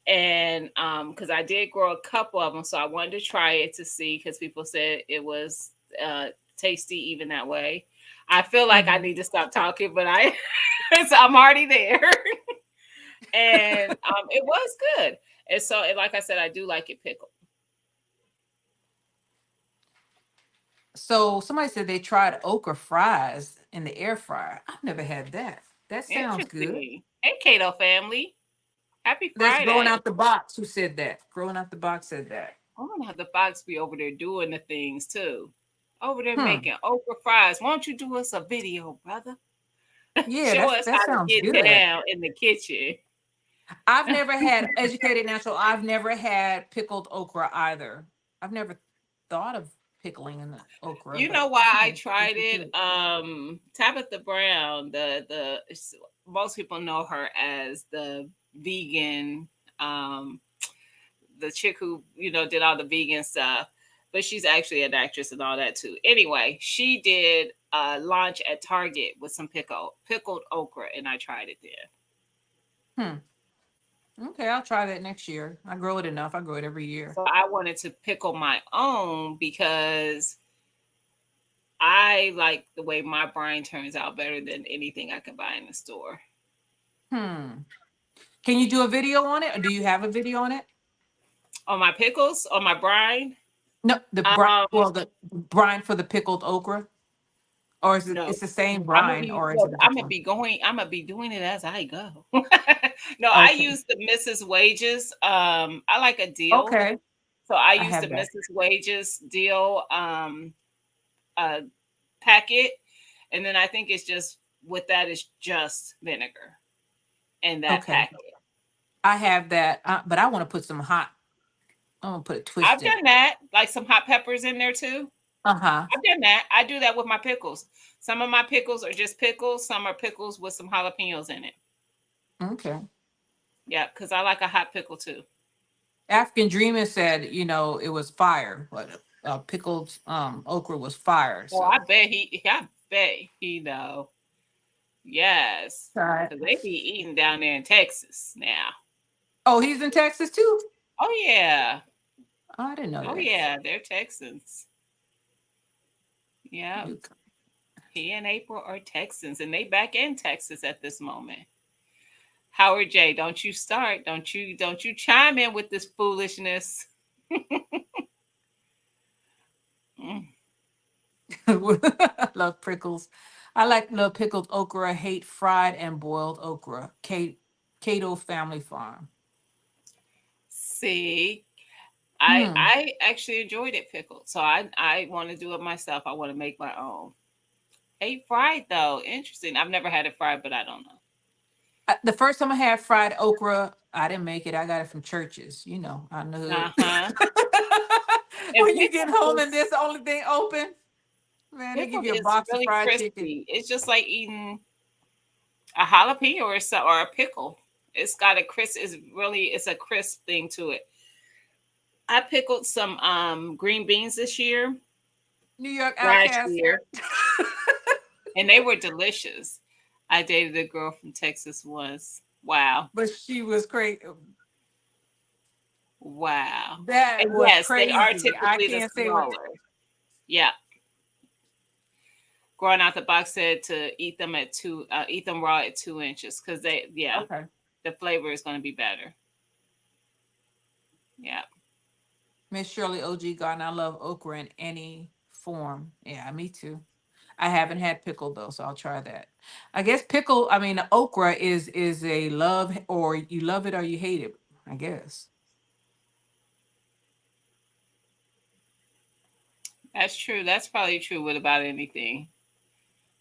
and because I did grow a couple of them, so I wanted to try it to see because people said it was tasty even that way. I feel like I hmm. need to stop talking, but I so I'm already there, and it was good. And so, and like I said, I do like it pickled. So somebody said they tried okra fries in the air fryer. I've never had that. That sounds good. Interesting. Hey, Cato family, happy That's growing Friday. out the box. Who said that? Growing out the box said that. I'm gonna have the Fox be over there doing the things too. Over there Hmm. making okra fries. Why don't you do us a video, brother? Yeah, Show that's us that how to sounds get good. down in the kitchen. I've never had educated natural. I've never had pickled okra either. I've never thought of pickling in the okra, You know but why I this tried is it? good. Tabitha Brown, most people know her as the vegan, um, the chick who did all the vegan stuff, but she's actually an actress and all that too. Anyway, she did a launch at Target with some pickled okra, and I tried it there. Hmm. Okay, I'll try that next year. I grow it enough. I grow it every year. So I wanted to pickle my own because I like the way my brine turns out better than anything I can buy in the store. Hmm. Can you do a video on it, or do you have a video on it? On my pickles, on my brine, No, the brine. um, Well, the brine for the pickled okra, or is it? no. It's the same brine, or is it a I'm gonna different? be going. I'm gonna be doing it as I go. No, I Okay. use the Mrs. Wages. I like a deal, Okay. so I I use the have that. Mrs. Wages deal uh, packet, and then I think it's just with that is just vinegar and that Okay. packet. I have that, but I want to put some hot. I'm gonna put a twist I've in done it. that, like some hot peppers in there too. Uh-huh. I've done that. I do that with my pickles. Some of my pickles are just pickles. Some are pickles with some jalapenos in it. Okay. Yeah, because I like a hot pickle too. African Dreamer said, it was fire, but pickled okra was fire. Oh, I So bet I bet he know. Yes, right. because they be eating down there in Texas now. Oh, he's in Texas too? Oh yeah, Oh, I didn't know oh that. yeah, they're Texans. Yeah, You- he and April are Texans, and they back in Texas at this moment. Howard J, don't you start. Don't you chime in with this foolishness. Mm. I love prickles. I like love pickled okra, hate fried and boiled okra. Cato Family Farm. See, I Hmm. I actually enjoyed it pickled, so I want to do it myself. I want to make my own. Hey, fried though, interesting. I've never had it fried, but I don't know. The first time I had fried okra, I didn't make it. I got it from churches. I know. Uh huh. And When you get home and this the only thing open, man, they give pickled you a is box of really fried chicken. crispy. It's just like eating a jalapeno or a pickle. It's got a crisp. It's a crisp thing to it. I pickled some green beans this year, New York last Outcast. year, and they were delicious. I dated a girl from Texas once. Wow. But she was crazy. Wow. That And was yes, they are crazy. I typically the can't say what. smaller. Yeah. Growing out the box said to eat them raw at 2 inches because Okay. the flavor is going to be better. Yeah. Miss Shirley OG Garden. I love okra in any form. Yeah, me too. I haven't had pickle though, so I'll try that. I guess pickle, I mean, okra is a love, or you love it or you hate it, I guess. That's true. That's probably true with about anything.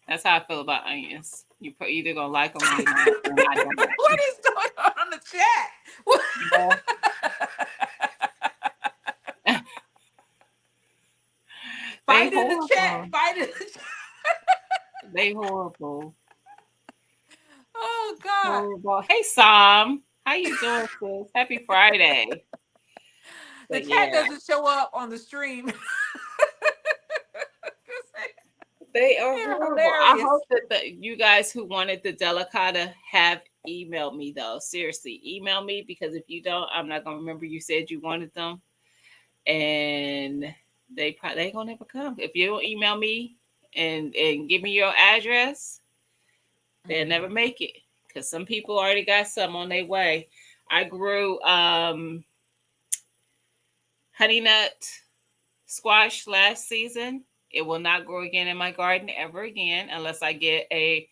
That's how I feel about onions. You either gonna like them or you're not, and I don't. What is going on the chat? What? Yeah. They Fight in the chat. horrible. Fight in the chat. They horrible. Oh God. Horrible. Hey Sam, how you doing, sis? Happy Friday. The But chat yeah, doesn't show up on the stream. they are They're horrible. I hilarious. hope that you guys who wanted the delicata have emailed me though. Seriously, email me, because if you don't, I'm not gonna remember you said you wanted them, and they probably ain't gonna never come. If you don't email me and give me your address, they'll never make it, because some people already got some on their way. I grew honey nut squash last season. It will not grow again in my garden ever again unless I get a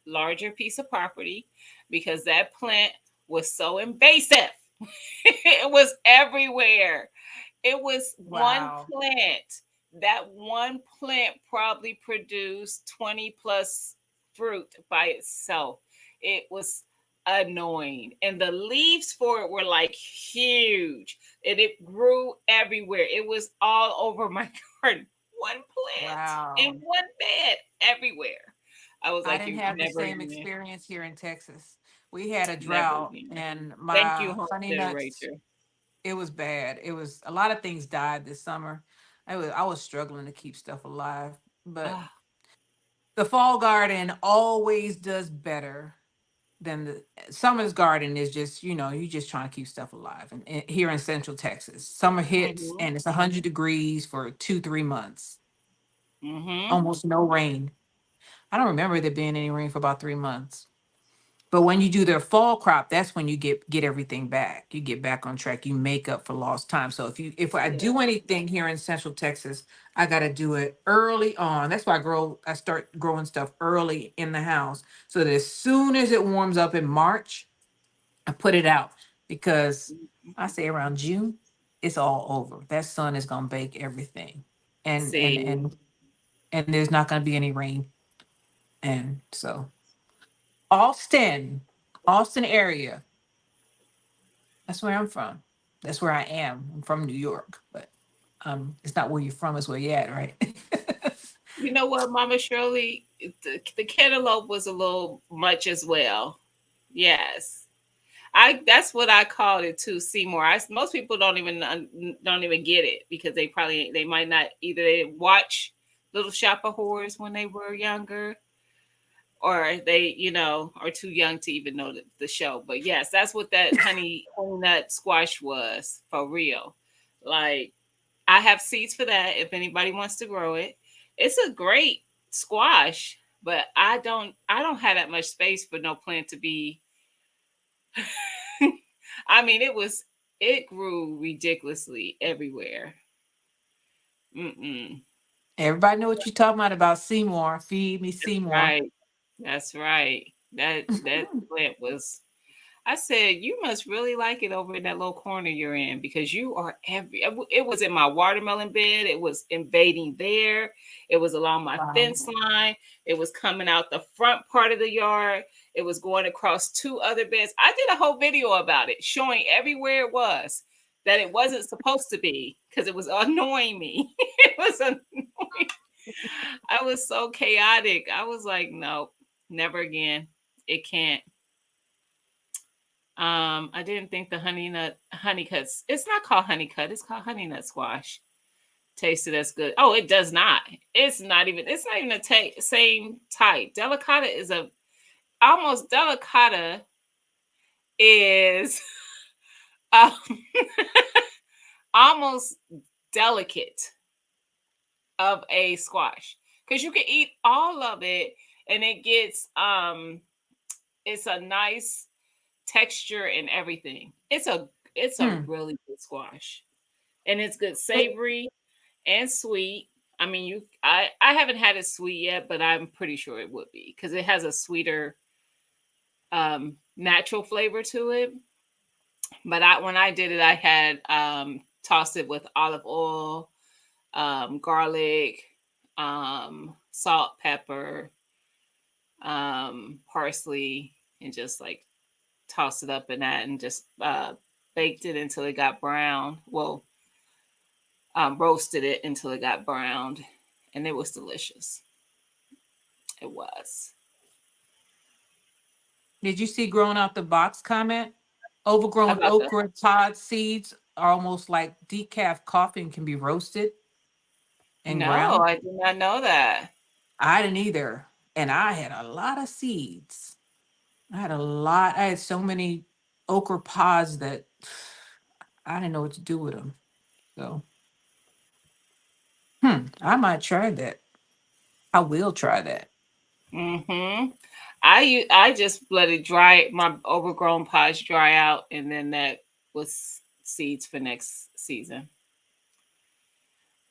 larger piece of property, because that plant was so invasive. It was everywhere. It was one Wow. plant. That one plant probably produced 20 plus fruit by itself. It was annoying. And the leaves for it were like huge. And it grew everywhere. It was all over my garden. One plant in Wow. one bed everywhere. I was I like, didn't you have the never same again. experience here in Texas. We had a Never drought again. and Thank you, my honey homestead nuts, Rachel. it was bad. It was a lot of things died this summer. I was struggling to keep stuff alive. But Ah, the fall garden always does better than the summer's garden is just, you just trying to keep stuff alive. And here in Central Texas, summer hits mhm, and it's 100 degrees for 2, 3 months, mhm. almost no rain. I don't remember there being any rain for about 3 months. But when you do their fall crop, that's when you get everything back. You get back on track. You make up for lost time. So if I Yeah. do anything here in Central Texas, I got to do it early on. That's why I start growing stuff early in the house, so that as soon as it warms up in March, I put it out, because I say around June, it's all over. That sun is gonna bake everything, and and See, and and there's not gonna be any rain. And so Austin, Austin area. That's where I'm from. That's where I am. I'm from New York, but it's not where you're from. It's where you're at, right? you know what, Mama Shirley, the cantaloupe was a little much as well. Yes, I that's what I called it too, Seymour. Most people don't even get it, because they might not, either they watch Little Shop of Horrors when they were younger, or they are too young to even know the show. But yes, that's what that honey nut squash was for real. Like, I have seeds for that if anybody wants to grow it. It's a great squash, but I don't have that much space for no plant to be. I mean, it grew ridiculously everywhere. Mm-mm. Everybody know what you're talking about Seymour. Feed me Seymour. Right. That's right. That plant was. I said, you must really like it over in that little corner you're in, because you are it was in my watermelon bed. It was invading there. It was along my fence Wow. line. It was coming out the front part of the yard. It was going across two other beds. I did a whole video about it, showing everywhere it was, that it wasn't supposed to be, because it was annoying me. It was annoying. I was so chaotic. I was like, no, never again. It can't. I didn't think the honey cuts. It's not called honey cut. It's called honey nut squash. Tasted as good. Oh, it does not. It's not even. It's not even the same type. Delicata is a almost delicata is um, almost delicate of a squash, because you can eat all of it, and it gets it's a nice texture and everything. It's a Hmm. really good squash, and it's good It, savory and sweet. I mean, I haven't had it sweet yet, but I'm pretty sure it would be because it has a sweeter natural flavor to it. But when I did it, I had tossed it with olive oil, garlic, salt, pepper, parsley, and just like tossed it up in that and just baked it until it got brown. Well, roasted it until it got browned, and it was delicious. It was. Did you see growing out the box comment? Overgrown About the okra pod seeds are almost like decaf coffee and can be roasted and No, ground. I did not know that. I didn't either. And I had a lot of seeds. I had so many okra pods that I didn't know what to do with them. So, I might try that. I will try that. Mm-hmm. I just let it dry. My overgrown pods dry out, and then that was seeds for next season.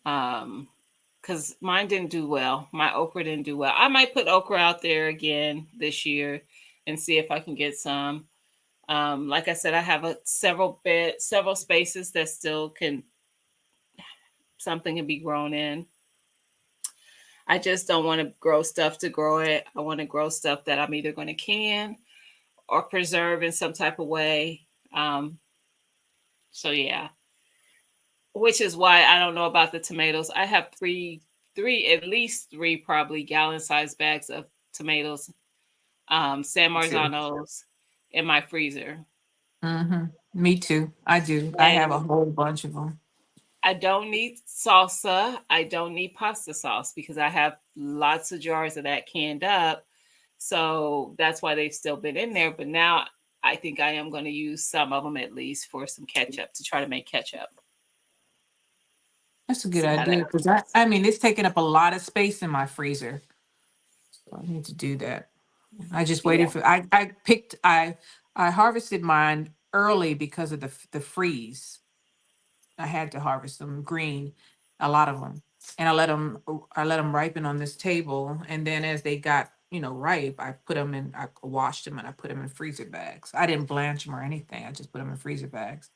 Because mine didn't do well. My okra didn't do well. I might put okra out there again this year and see if I can get some. Like I said, I have several spaces that still something can be grown in. I just don't want to grow stuff to grow it. I want to grow stuff that I'm either going to can or preserve in some type of way. So yeah, which is why I don't know about the tomatoes. I have at least three probably gallon-sized bags of tomatoes, San Too. Marzanos in my freezer. Me too. I do. I have a And whole bunch of them. I don't need salsa. I don't need pasta sauce because I have lots of jars of that canned up. So that's why they've still been in there. But now I think I am going to use some of them at least for some ketchup to try to make ketchup. That's a good See how idea that because goes. I mean it's taking up a lot of space in my freezer. So I need to do that. I just Yeah. waited for I harvested mine early because of the freeze. I had to harvest them green, a lot of them, and I let them ripen on this table, and then as they got ripe, I washed them and I put them in freezer bags. I didn't blanch them or anything. I just put them in freezer bags.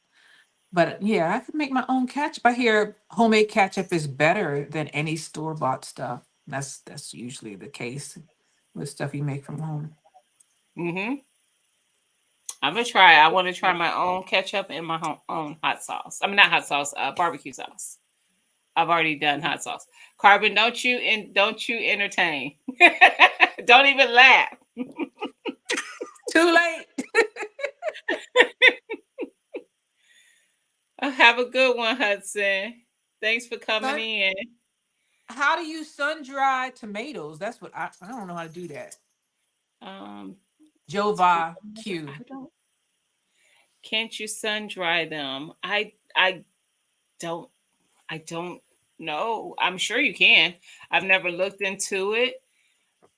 But yeah, I could make my own ketchup. I hear homemade ketchup is better than any store bought stuff. That's usually the case with stuff you make from home. Mm-hmm. I'm gonna try. I want to try my own ketchup and my own hot sauce. I mean, not hot sauce, barbecue sauce. I've already done hot sauce. Carbon, don't you entertain. Don't even laugh. Too late. Have a good one, Hudson. Thanks for coming Sun, in. how do you sun dry tomatoes? That's what I don't know how to do that. Um, Jova Q. I don't. Can't you sun dry them? Don't. I don't know. I'm sure you can. I've never looked into it.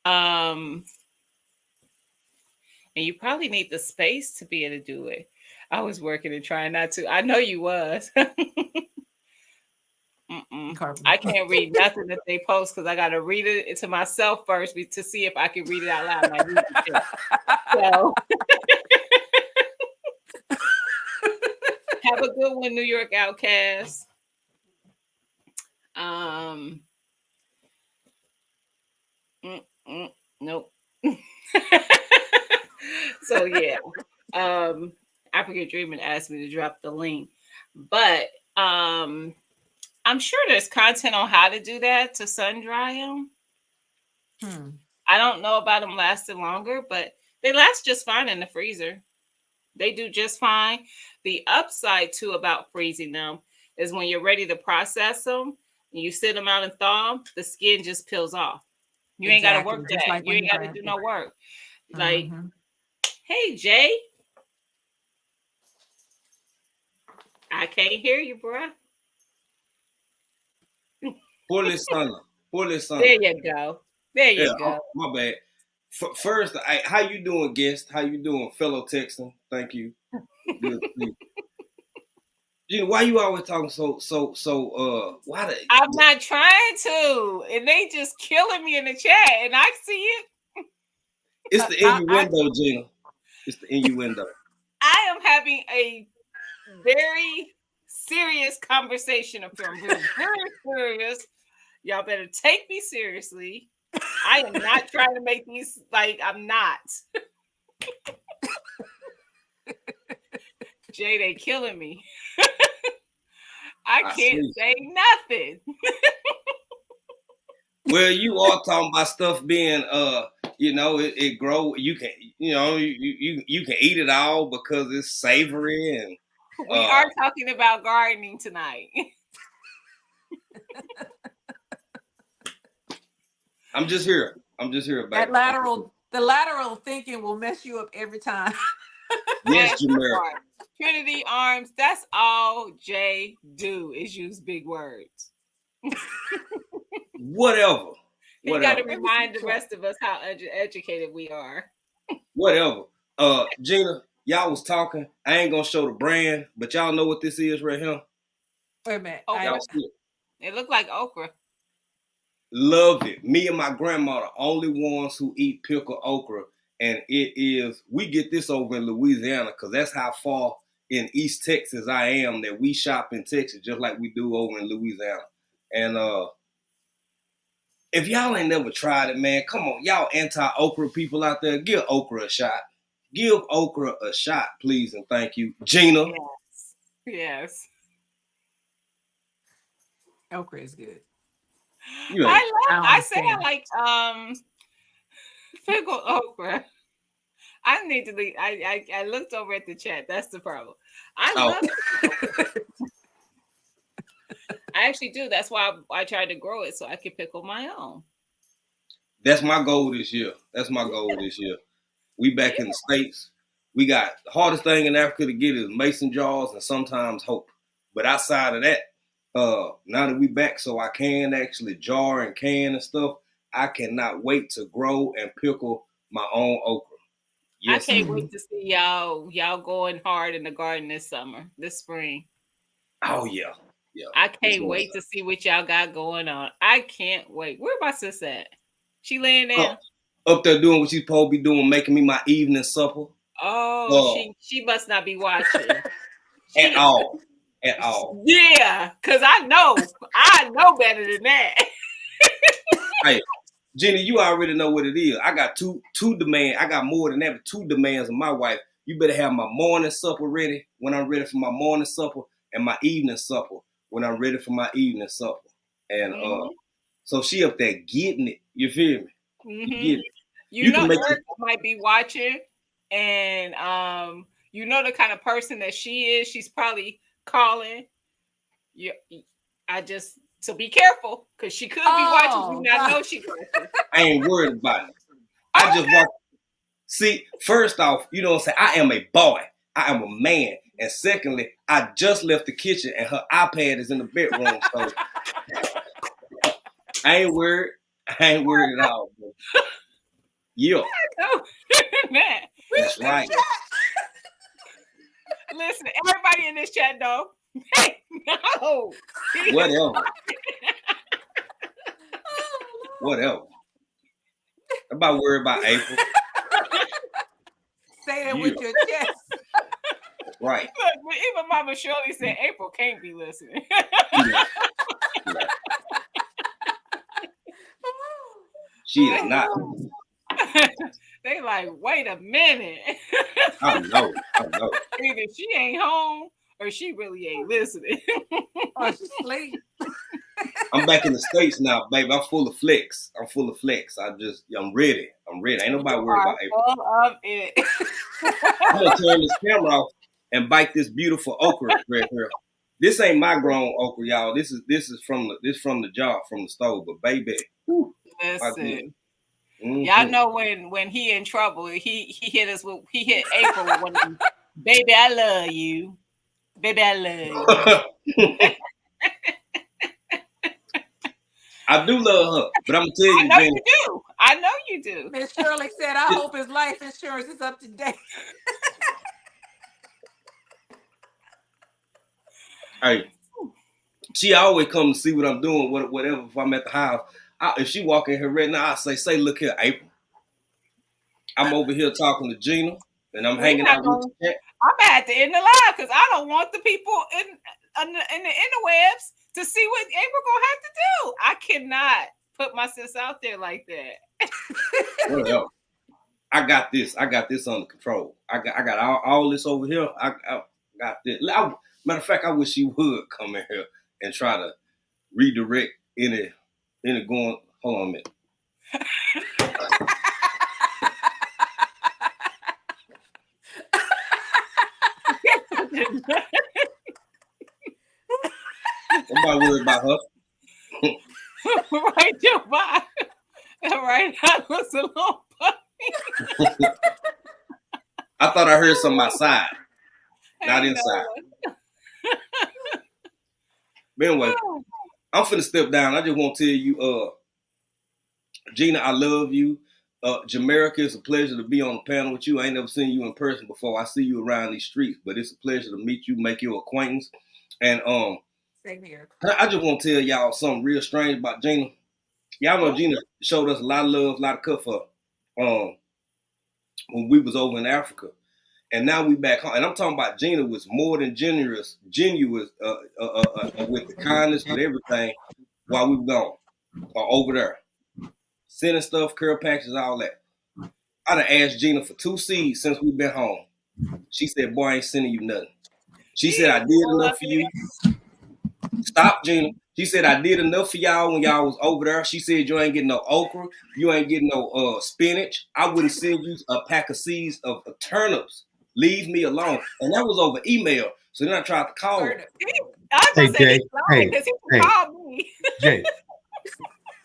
Um, and you probably need the space to be able to do it. I was working and trying not to. I know you was. I can't read nothing that they post because I got to read it to myself first to see if I can read it out loud. And I read it so have a good one, New York Outcast. Nope. So yeah, African Dreaming asked me to drop the link, but I'm sure there's content on how to do that to sun dry them. I don't know about them lasting longer, but they last just fine in the freezer. They do just fine. The upside too about freezing them is when you're ready to process them, and you sit them out and thaw them, the skin just peels off. You ain't got to work Just that. like You when ain't you got to grab do it. no work. Like, hey Jay, I can't hear you, bruh. Pull this son. Pull this son. There you go. There you go. My bad. First, how you doing, guest? How you doing, fellow Texan? Thank you. Good to see you. Gina, why you always talking so? Why the? I'm not trying to, and they just killing me in the chat, and I see it. It's the innuendo, Gina. It's the innuendo. I am having a very serious conversation up here. I'm being very serious. Y'all better take me seriously. I am not trying to make these like I'm not. Jay, they killing me. I can't say nothing. Well, you are talking about stuff being it grow. You can you can eat it all because it's savory and we are talking about gardening tonight. I'm just here. That the lateral thinking will mess you up every time. Yes, Jameer. Trinity Arms, that's all Jay do is use big words. Whatever. You got to remind the rest of us how educated we are. Whatever. Gina, y'all was talking. I ain't gonna show the brand, but y'all know what this is right here. Wait a minute. Y'all see it? It look like okra. Love it. Me and my grandma are the only ones who eat pickled okra. And we get this over in Louisiana because that's how far in East Texas I am that we shop in Texas just like we do over in Louisiana. And if y'all ain't never tried it, man, come on. Y'all anti-okra people out there, give okra a shot. Give okra a shot, please, and thank you. Gina. Yes. Okra is good. I like pickled okra. I need to leave. I looked over at the chat. That's the problem. I love it. I actually do. That's why I tried to grow it so I could pickle my own. That's my goal this year. We back in the States. We got the hardest thing in Africa to get is mason jars and sometimes hope. But outside of that, now that we back so I can actually jar and can and stuff, I cannot wait to grow and pickle my own okra. Yes, I can't wait to see y'all going hard in the garden this spring. Oh yeah. I can't wait to see what y'all got going on. I can't wait. Where my sis at? She laying down? Up there doing what she's supposed to be doing, making me my evening supper. Oh, she must not be watching. At all. Yeah, because I know better than that. Hey, Jenny, you already know what it is. I got two demands. I got more than that, but 2 demands of my wife. You better have my morning supper ready when I'm ready for my morning supper, and my evening supper when I'm ready for my evening supper. And so she up there getting it. You feel me? Mm-hmm. You know, Erica might be watching, and you know the kind of person that she is. She's probably calling. So be careful because she could be watching you. I know she watching. I ain't worried about it. I just want. See, first off, you know what I'm saying? I am a boy. I am a man. And secondly, I just left the kitchen and her iPad is in the bedroom. So I ain't worried. At all. Bro. Yeah. Man, that's right. Listen, everybody in this chat though. Hey, no. Whatever. I'm about worried about April. Say that with your chest. Right. Look, even Mama Shirley said April can't be listening. Yeah. She is not. They like, wait a minute. I know. Either she ain't home or she really ain't listening. Or she's asleep. I'm back in the States now, baby. I'm full of flex. I'm ready. Ain't nobody worried about April. Full of it. I'm gonna turn this camera off and bite this beautiful okra right here. This ain't my grown okra, y'all. This is from the jar from the stove, but baby. Listen. Y'all know when he in trouble, he hit April with one of them, baby, I love you. Baby, I love you. I do love her, but I'm gonna tell you, I know you do. Miss Shirley said, I hope his life insurance is up to date. Hey, she always come to see what I'm doing, whatever. If I'm at the house, if she walk in here right now, I say, look here, April. I'm over here talking to Gina, and I'm hanging out with you. I'm at the end of the live because I don't want the people in the interwebs to see what April gonna have to do. I cannot put my sis out there like that. Well, I got this. I got this under control. I got all this over here. I got this. Matter of fact, I wish she would come in here and try to redirect any going. Hold on a minute. Somebody worried about her. Right, Joe. Bye. Right, that was a little funny. I thought I heard something outside, not inside. But anyway, I'm finna step down. I just want to tell you, Gina, I love you. Jamerica, it's a pleasure to be on the panel with you. I ain't never seen you in person before. I see you around these streets, but it's a pleasure to meet you, make your acquaintance. And Same here. I just want to tell y'all something real strange about Gina. Y'all know Gina showed us a lot of love, a lot of cuff when we was over in Africa. And now we back home. And I'm talking about Gina was more than genuine with the kindness, with everything while we were gone over there. Sending stuff, curl packages, all that. I done asked Gina for 2 seeds since we've been home. She said, boy, I ain't sending you nothing. She said, I did enough for you. Stop, Gina. She said, I did enough for y'all when y'all was over there. She said, you ain't getting no okra. You ain't getting no spinach. I wouldn't send you a pack of seeds of turnips. Leave me alone. And that was over email. So then I tried to call her. Hey, Jay. Jay.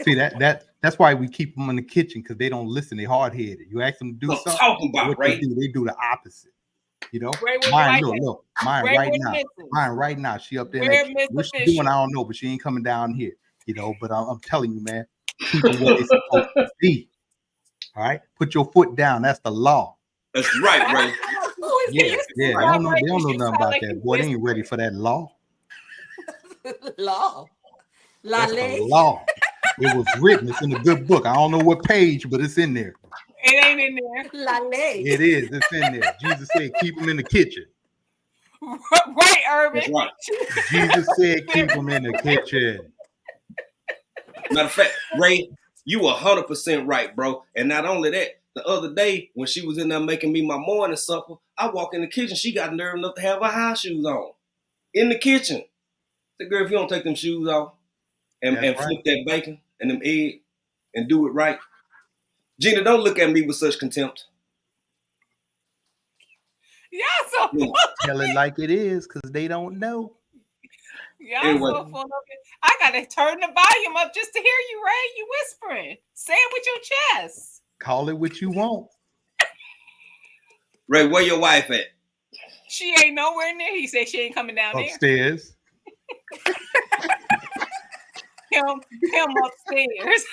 See, that's why we keep them in the kitchen, because they don't listen. They hard-headed. You ask them to do something, talking about, what Ray? they do the opposite. You know, Ray, mine, look, mine right now. She up there. What she doing, I don't know, but she ain't coming down here. You know, but I'm telling you, man, people what they supposed to be. All right, put your foot down. That's the law. That's right, Ray. Yeah. They don't know nothing about that. Boy, they ain't ready for that law. Law. That's the law. It was written. It's in a good book. I don't know what page, but it's in there. It ain't in there. It is. It's in there. Jesus said, keep them in the kitchen. Right, Urban. That's right. Jesus said, keep them in the kitchen. Matter of fact, Ray, you 100% right, bro. And not only that, the other day when she was in there making me my morning supper, I walk in the kitchen. She got nerve enough to have her high shoes on in the kitchen. The girl, if you don't take them shoes off and flip that bacon and them eggs and do it right, Gina, don't look at me with such contempt. Yeah, so tell it like it is, because they don't know. Y'all anyway. So full of it. I gotta turn the volume up just to hear you, Ray. You whispering. Say it with your chest. Call it what you want. Ray, where your wife at? She ain't nowhere near. He said she ain't coming down upstairs. Him upstairs.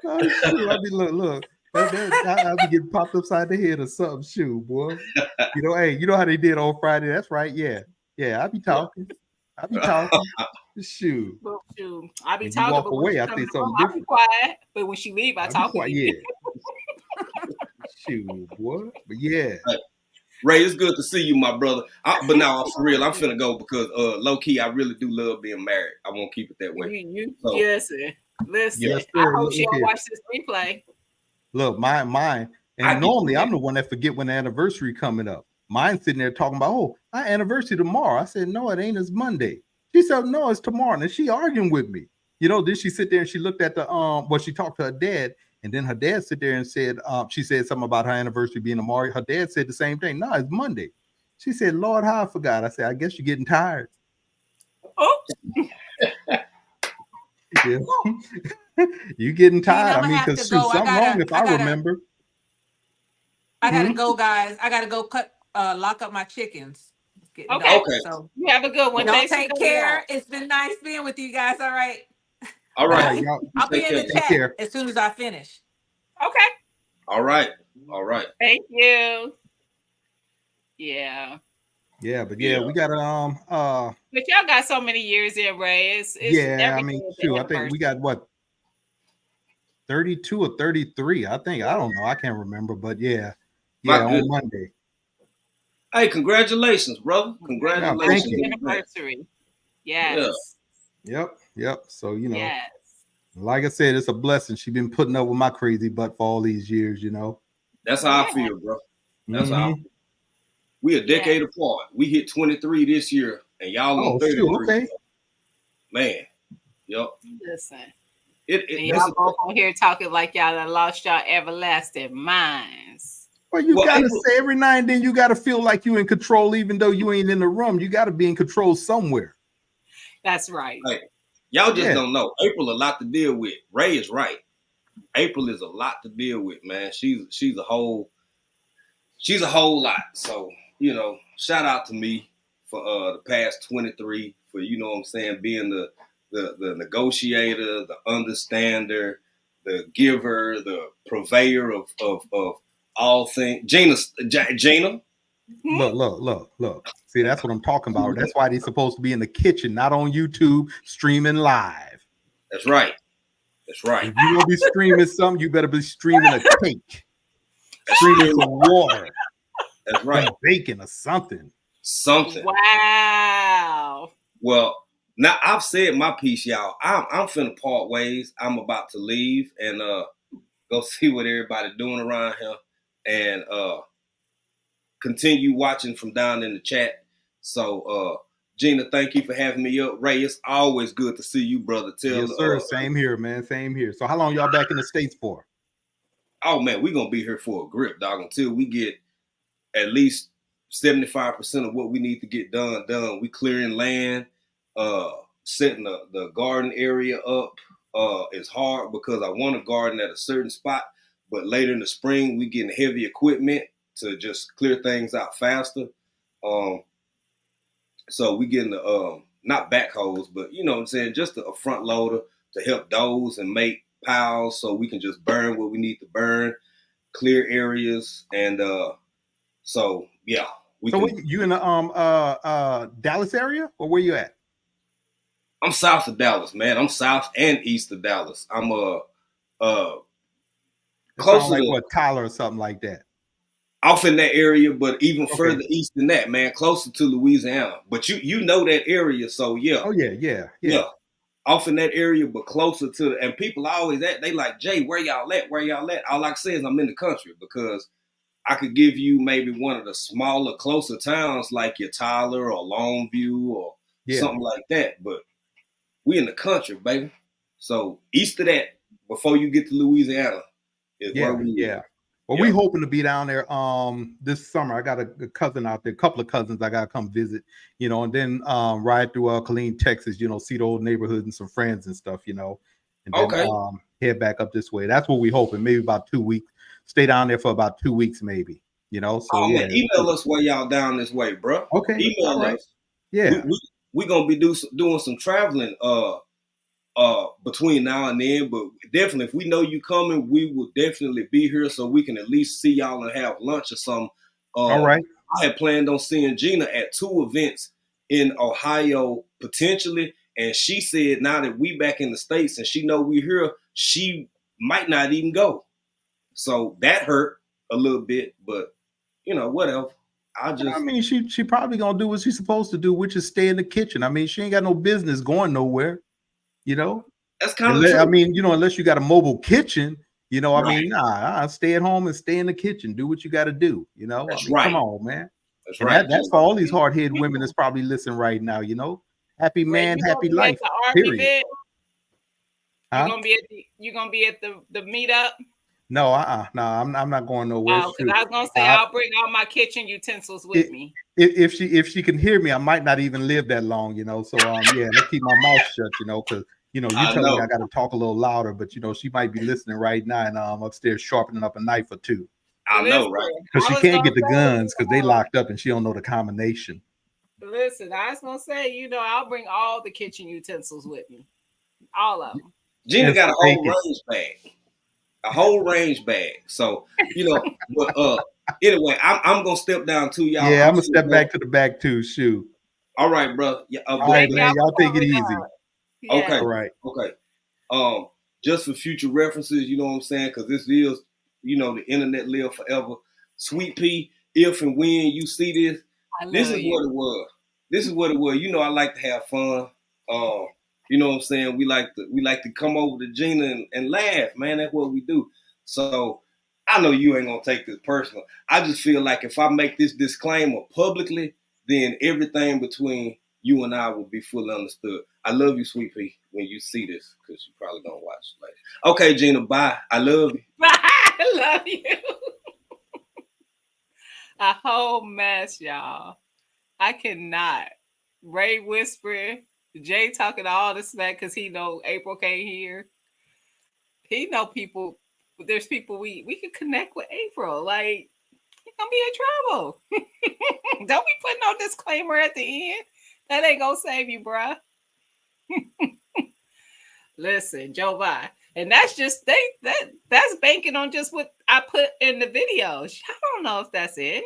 Oh, shoot. I mean, look. I'll be getting popped upside the head or something, shoot, boy. You know, hey, you know how they did on Friday? That's right, yeah. I be talking. Shoot. Well, shoot. I be when talking. You walk away, I say something different. I be quiet, but when she leave, I talk. Quiet, yeah. Shoot, boy. But yeah. Ray, it's good to see you, my brother. But now, for real, I'm finna go because low key, I really do love being married. I won't keep it that way. Yes, sir. Listen, yes, I hope she don't watch this replay. Look, mine. And normally I'm the one that forget when the anniversary coming up. Mine sitting there talking about, oh, our anniversary tomorrow. I said, no, it ain't. It's Monday. She said, no, it's tomorrow. And she arguing with me. You know, then she sit there and she looked at the she talked to her dad. And then her dad sit there and said, she said something about her anniversary being tomorrow. Her dad said the same thing. No, it's Monday. She said, Lord, how I forgot. I said, I guess you're getting tired. Oh. Yeah. You getting tired. I mean, because something wrong if I remember. I gotta go, guys. I gotta go lock up my chickens. Okay. So you have a good one. Don't take care. It's been nice being with you guys. All right. All right. I'll be in the chat as soon as I finish. Okay. All right. Thank you. Yeah. Yeah, but Yeah. we got But y'all got so many years in, Ray. It's yeah, I every mean, day is the shoot, I think we got anniversary. what 32 or 33. I think I don't know, I can't remember, but yeah, My on goodness. Monday. Hey, congratulations, brother. Yeah, Congratulations. thank Happy you. anniversary. Yes. Yep. So Yes. like I said, it's a blessing. She's been putting up with my crazy butt for all these years, That's how I Yeah. feel, bro. That's how Mhm. we a Yeah. decade apart. We hit 23 this year, and y'all on Oh 33. shoot, okay. Man, yup. Listen. It And this y'all is both on here talking like y'all done lost y'all everlasting minds. Well, you Well, gotta April- say every now and then you gotta feel like you in control, even though you ain't in the room. You gotta be in control somewhere. That's right. hey, y'all just Yeah. don't know. April a lot to deal with. Ray is right. April is a lot to deal with, man. She's a whole lot. So, shout out to me for the past 23, for what I'm saying, being the negotiator, the understander, the giver, the purveyor of all things. Gina. Look. See, that's what I'm talking about. That's why they're supposed to be in the kitchen, not on YouTube streaming live. That's right. That's right. If you gonna be streaming something, you better be streaming a cake, streaming some water, That's right. some bacon or something. Something. Wow. Well, now I've said my piece, y'all. I'm finna part ways. I'm about to leave and go see what everybody doing around here, and continue watching from down in the chat. So, Gina, thank you for having me up. Ray, it's always good to see you, brother. Yes, sir. Same here, man. Same here. So, how long y'all back in the States for? Oh man, we're gonna be here for a grip, dog, until we get at least 75% of what we need to get done. We clearing land, setting the garden area up. It's hard because I want to garden at a certain spot, but later in the spring we getting heavy equipment to just clear things out faster. So we getting the not backhoes, but you know what I'm saying, just a front loader to help doze and make piles so we can just burn what we need to burn, clear areas, and so yeah. So you in the Dallas area, or where you at? I'm south of Dallas, man. I'm south and east of Dallas. I'm close like to what, Tyler or something like that. Off in that area, but even further east than that, man, closer to Louisiana. But you know that area, so yeah. Oh yeah. Off in that area, but closer to and people always they like, Jay, where y'all at? Where y'all at? All I can say is I'm in the country, because I could give you maybe one of the smaller, closer towns like your Tyler or Longview or something like that. But we in the country, baby. So east of that, before you get to Louisiana, is where we live. Well, we hoping to be down there this summer. I got a cousin out there, a couple of cousins I gotta come visit, and then ride through Killeen, Texas, see the old neighborhood and some friends and stuff, and then head back up this way. That's what we hoping. Maybe about 2 weeks. Stay down there for about 2 weeks, maybe. So man, email us while y'all down this way, bro. Okay. Email us. Yeah. We gonna be doing some traveling between now and then, but definitely if we know you coming, we will definitely be here so we can at least see y'all and have lunch or something. All right. I had planned on seeing Gina at 2 events in Ohio potentially, and she said now that we back in the States and she know we here, she might not even go. So that hurt a little bit, but whatever. I mean, she probably gonna do what she's supposed to do, which is stay in the kitchen. I mean, she ain't got no business going nowhere. That's kind of true. I mean, unless you got a mobile kitchen, I mean, nah, stay at home and stay in the kitchen. Do what you got to do. That's right. Come on, man. That's right. That's for all these hard-headed women that's probably listening right now. Happy man, happy life. Period. Huh? You gonna be at the meetup? No, no, I'm not going nowhere. Because I was gonna say I'll bring all my kitchen utensils with me. If she can hear me, I might not even live that long. So yeah, I keep my mouth shut. Because you tell me I got to talk a little louder, but she might be listening right now, and I'm upstairs sharpening up a knife or two. I know, right? Because she can't get the guns because they locked up and she don't know the combination. Listen, I was gonna say, I'll bring all the kitchen utensils with me, all of them. Gina got a whole range bag. A whole range bag. So, but Anyway, I'm gonna step down too, y'all. Yeah, I'm gonna sure step bro. back to the back too. Shoot. All right, bro. Yeah, All right, Thank man. y'all Y'all for take it coming easy. on. Okay. Yeah. All right. Okay. Just for future references, you know what I'm saying? Because this is, the internet live forever. Sweet Pea, if and when you see this, I this love is you. what it was. This is what it was. I like to have fun. You know what I'm saying? We like to come over to Gina and laugh, man. That's what we do. So I know you ain't gonna take this personal. I just feel like if I make this disclaimer publicly, then everything between you and I will be fully understood. I love you, Sweet Pea, when you see this, because you probably don't watch later. Okay, Gina, bye. I love you. I love you. A whole mess, y'all. I cannot. Ray whispering, Jay talking all the smack because he know April can't hear. He know people. There's people we can connect with April. Like, you're gonna be in trouble. Don't be putting no disclaimer at the end. That ain't gonna save you, bruh. Listen, Joe Biden. And that's just that's banking on just what I put in the videos. I don't know if that's it.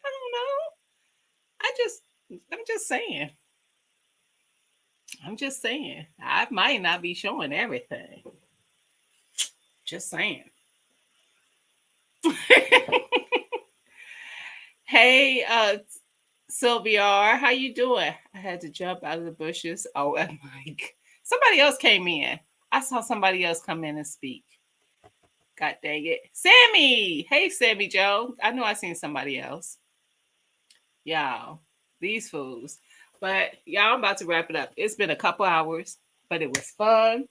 I don't know. I'm just saying. I'm just saying. I might not be showing everything. Just saying. Hey, Sylvia R, how you doing? I had to jump out of the bushes. Oh, and Mike. Somebody else came in. I saw somebody else come in and speak. God dang it. Sammy! Hey, Sammy Joe. I know I seen somebody else. Y'all, these fools. But y'all, I'm about to wrap it up. It's been a couple hours, but it was fun.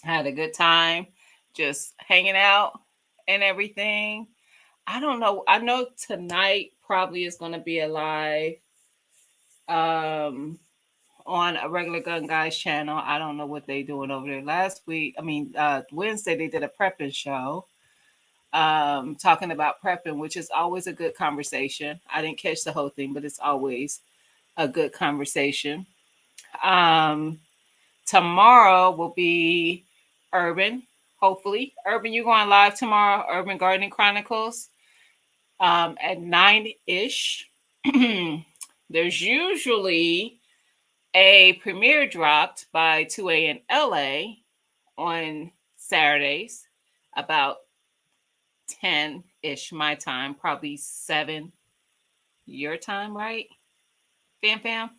I had a good time just hanging out and everything. I don't know. I know tonight probably is going to be a live on a regular Gun Guys channel. I don't know what they doing over there. Last week, Wednesday they did a prepping show talking about prepping, which is always a good conversation. I didn't catch the whole thing, but it's always a good conversation. Tomorrow will be Urban. Hopefully, Urban, you going live tomorrow? Urban Gardening Chronicles at 9-ish. There's usually a premiere dropped by 2A in LA on Saturdays, about 10-ish my time, probably 7 your time, right? Fam?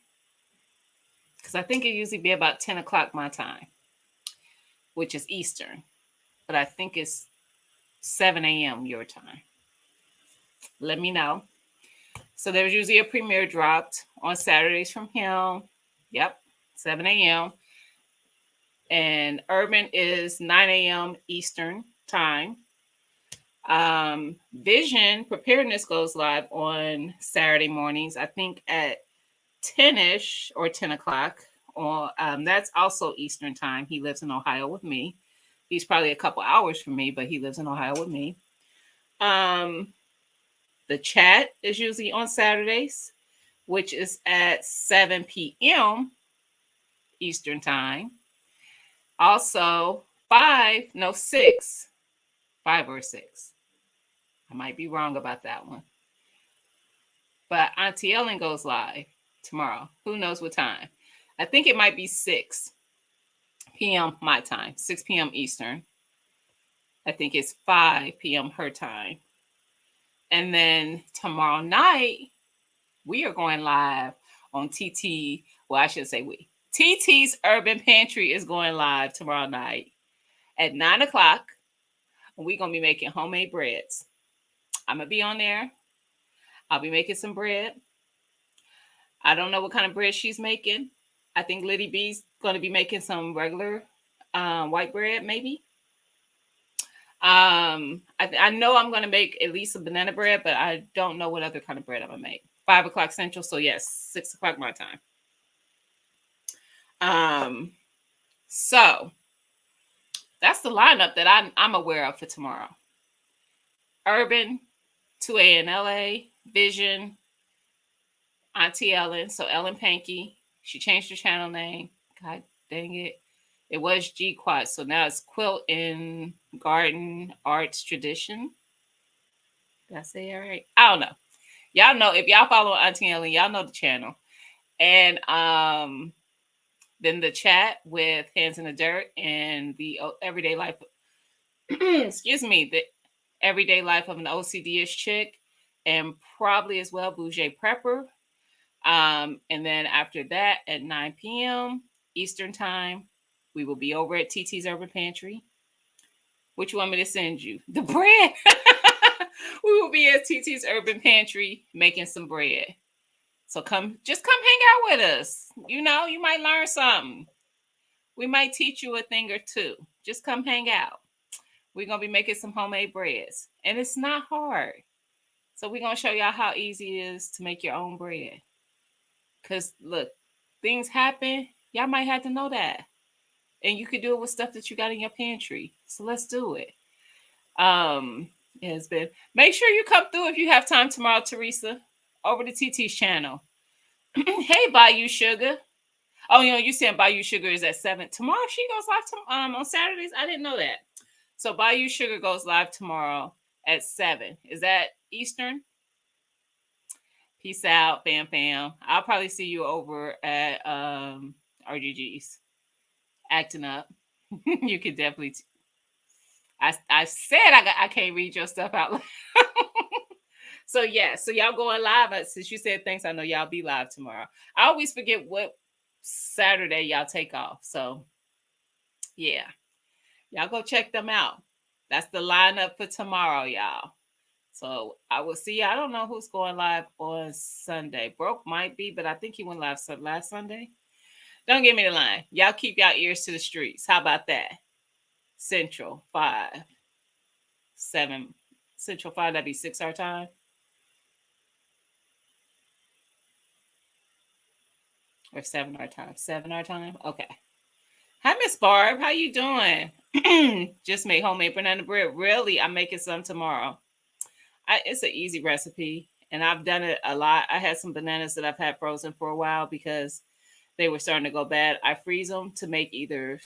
Because I think it usually be about 10 o'clock my time, which is Eastern. But I think it's 7 a.m. your time. Let me know. So there's usually a premiere dropped on Saturdays from him. Yep, 7 a.m. And Urban is 9 a.m. Eastern time. Vision Preparedness goes live on Saturday mornings, I think at 10-ish or 10 o'clock. That's also Eastern time. He lives in Ohio with me. He's probably a couple hours from me, but he lives in Ohio with me. The chat is usually on Saturdays, which is at 7 p.m. Eastern time. Also, 5 or 6. I might be wrong about that one. But Auntie Ellen goes live tomorrow. Who knows what time? I think it might be 6 p.m. my time, 6 p.m. Eastern. I think it's 5 p.m. her time. And then tomorrow night, we are going live on TT. Well, I should say we. TT's Urban Pantry is going live tomorrow night at 9 o'clock. And we're going to be making homemade breads. I'm going to be on there. I'll be making some bread. I don't know what kind of bread she's making. I think Liddy B's going to be making some regular white bread, maybe. I know I'm going to make at least some banana bread, but I don't know what other kind of bread I'm going to make. 5 o'clock Central, so yes, 6 o'clock my time. So that's the lineup that I'm aware of for tomorrow. Urban, 2A in LA, Vision, Auntie Ellen, so Ellen Pankey. She changed her channel name. God dang it. It was G Quad, so now it's Quilt in Garden Arts Tradition. Did I say it right? I don't know. Y'all know, if y'all follow Auntie Ellen, y'all know the channel. And then the chat with Hands in the Dirt and the everyday life. Excuse me, the everyday life of an OCD-ish chick, and probably as well Bougie Prepper. And then after that, at 9 p.m. Eastern Time, we will be over at TT's Urban Pantry. What you want me to send you? The bread. We will be at TT's Urban Pantry making some bread. So just come hang out with us. You know, you might learn something. We might teach you a thing or two. Just come hang out. We're going to be making some homemade breads. And it's not hard. So we're going to show y'all how easy it is to make your own bread. Because, look, things happen. Y'all might have to know that. And you can do it with stuff that you got in your pantry. So let's do it. It has been. Make sure you come through if you have time tomorrow, Teresa, over to TT's channel. Hey, Bayou Sugar. Oh, you saying Bayou Sugar is at 7. Tomorrow she goes live on Saturdays. I didn't know that. So Bayou Sugar goes live tomorrow at 7. Is that Eastern? Peace out, fam. I'll probably see you over at RGG's. Acting up. You can definitely. I said I can't read your stuff out loud. So yeah, so y'all going live. Since you said thanks, I know y'all be live tomorrow. I always forget what Saturday y'all take off. So yeah, y'all go check them out. That's the lineup for tomorrow, y'all. So I will see you. I don't know who's going live on Sunday. Broke might be, but I think he went live last Sunday. Don't give me the line. Y'all keep y'all ears to the streets. How about that? Central 5, 7. Central 5, that'd be 6 our time. Or 7 our time. 7 our time. Okay. Hi, Miss Barb. How you doing? Just made homemade banana bread. Really? I'm making some tomorrow. It's an easy recipe, and I've done it a lot. I had some bananas that I've had frozen for a while because they were starting to go bad. I freeze them to make either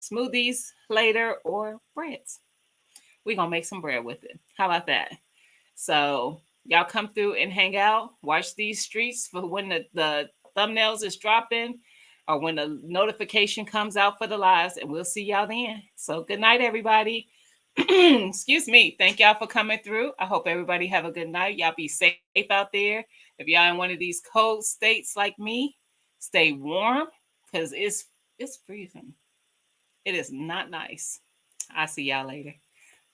smoothies later or breads. We're going to make some bread with it. How about that? So y'all come through and hang out. Watch these streets for when the thumbnails is dropping or when the notification comes out for the lives, and we'll see y'all then. So good night, everybody. Excuse me. Thank y'all for coming through. I hope everybody have a good night. Y'all be safe out there. If y'all in one of these cold states like me, stay warm because it's freezing. It is not nice. I'll see y'all later.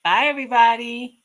Bye, everybody.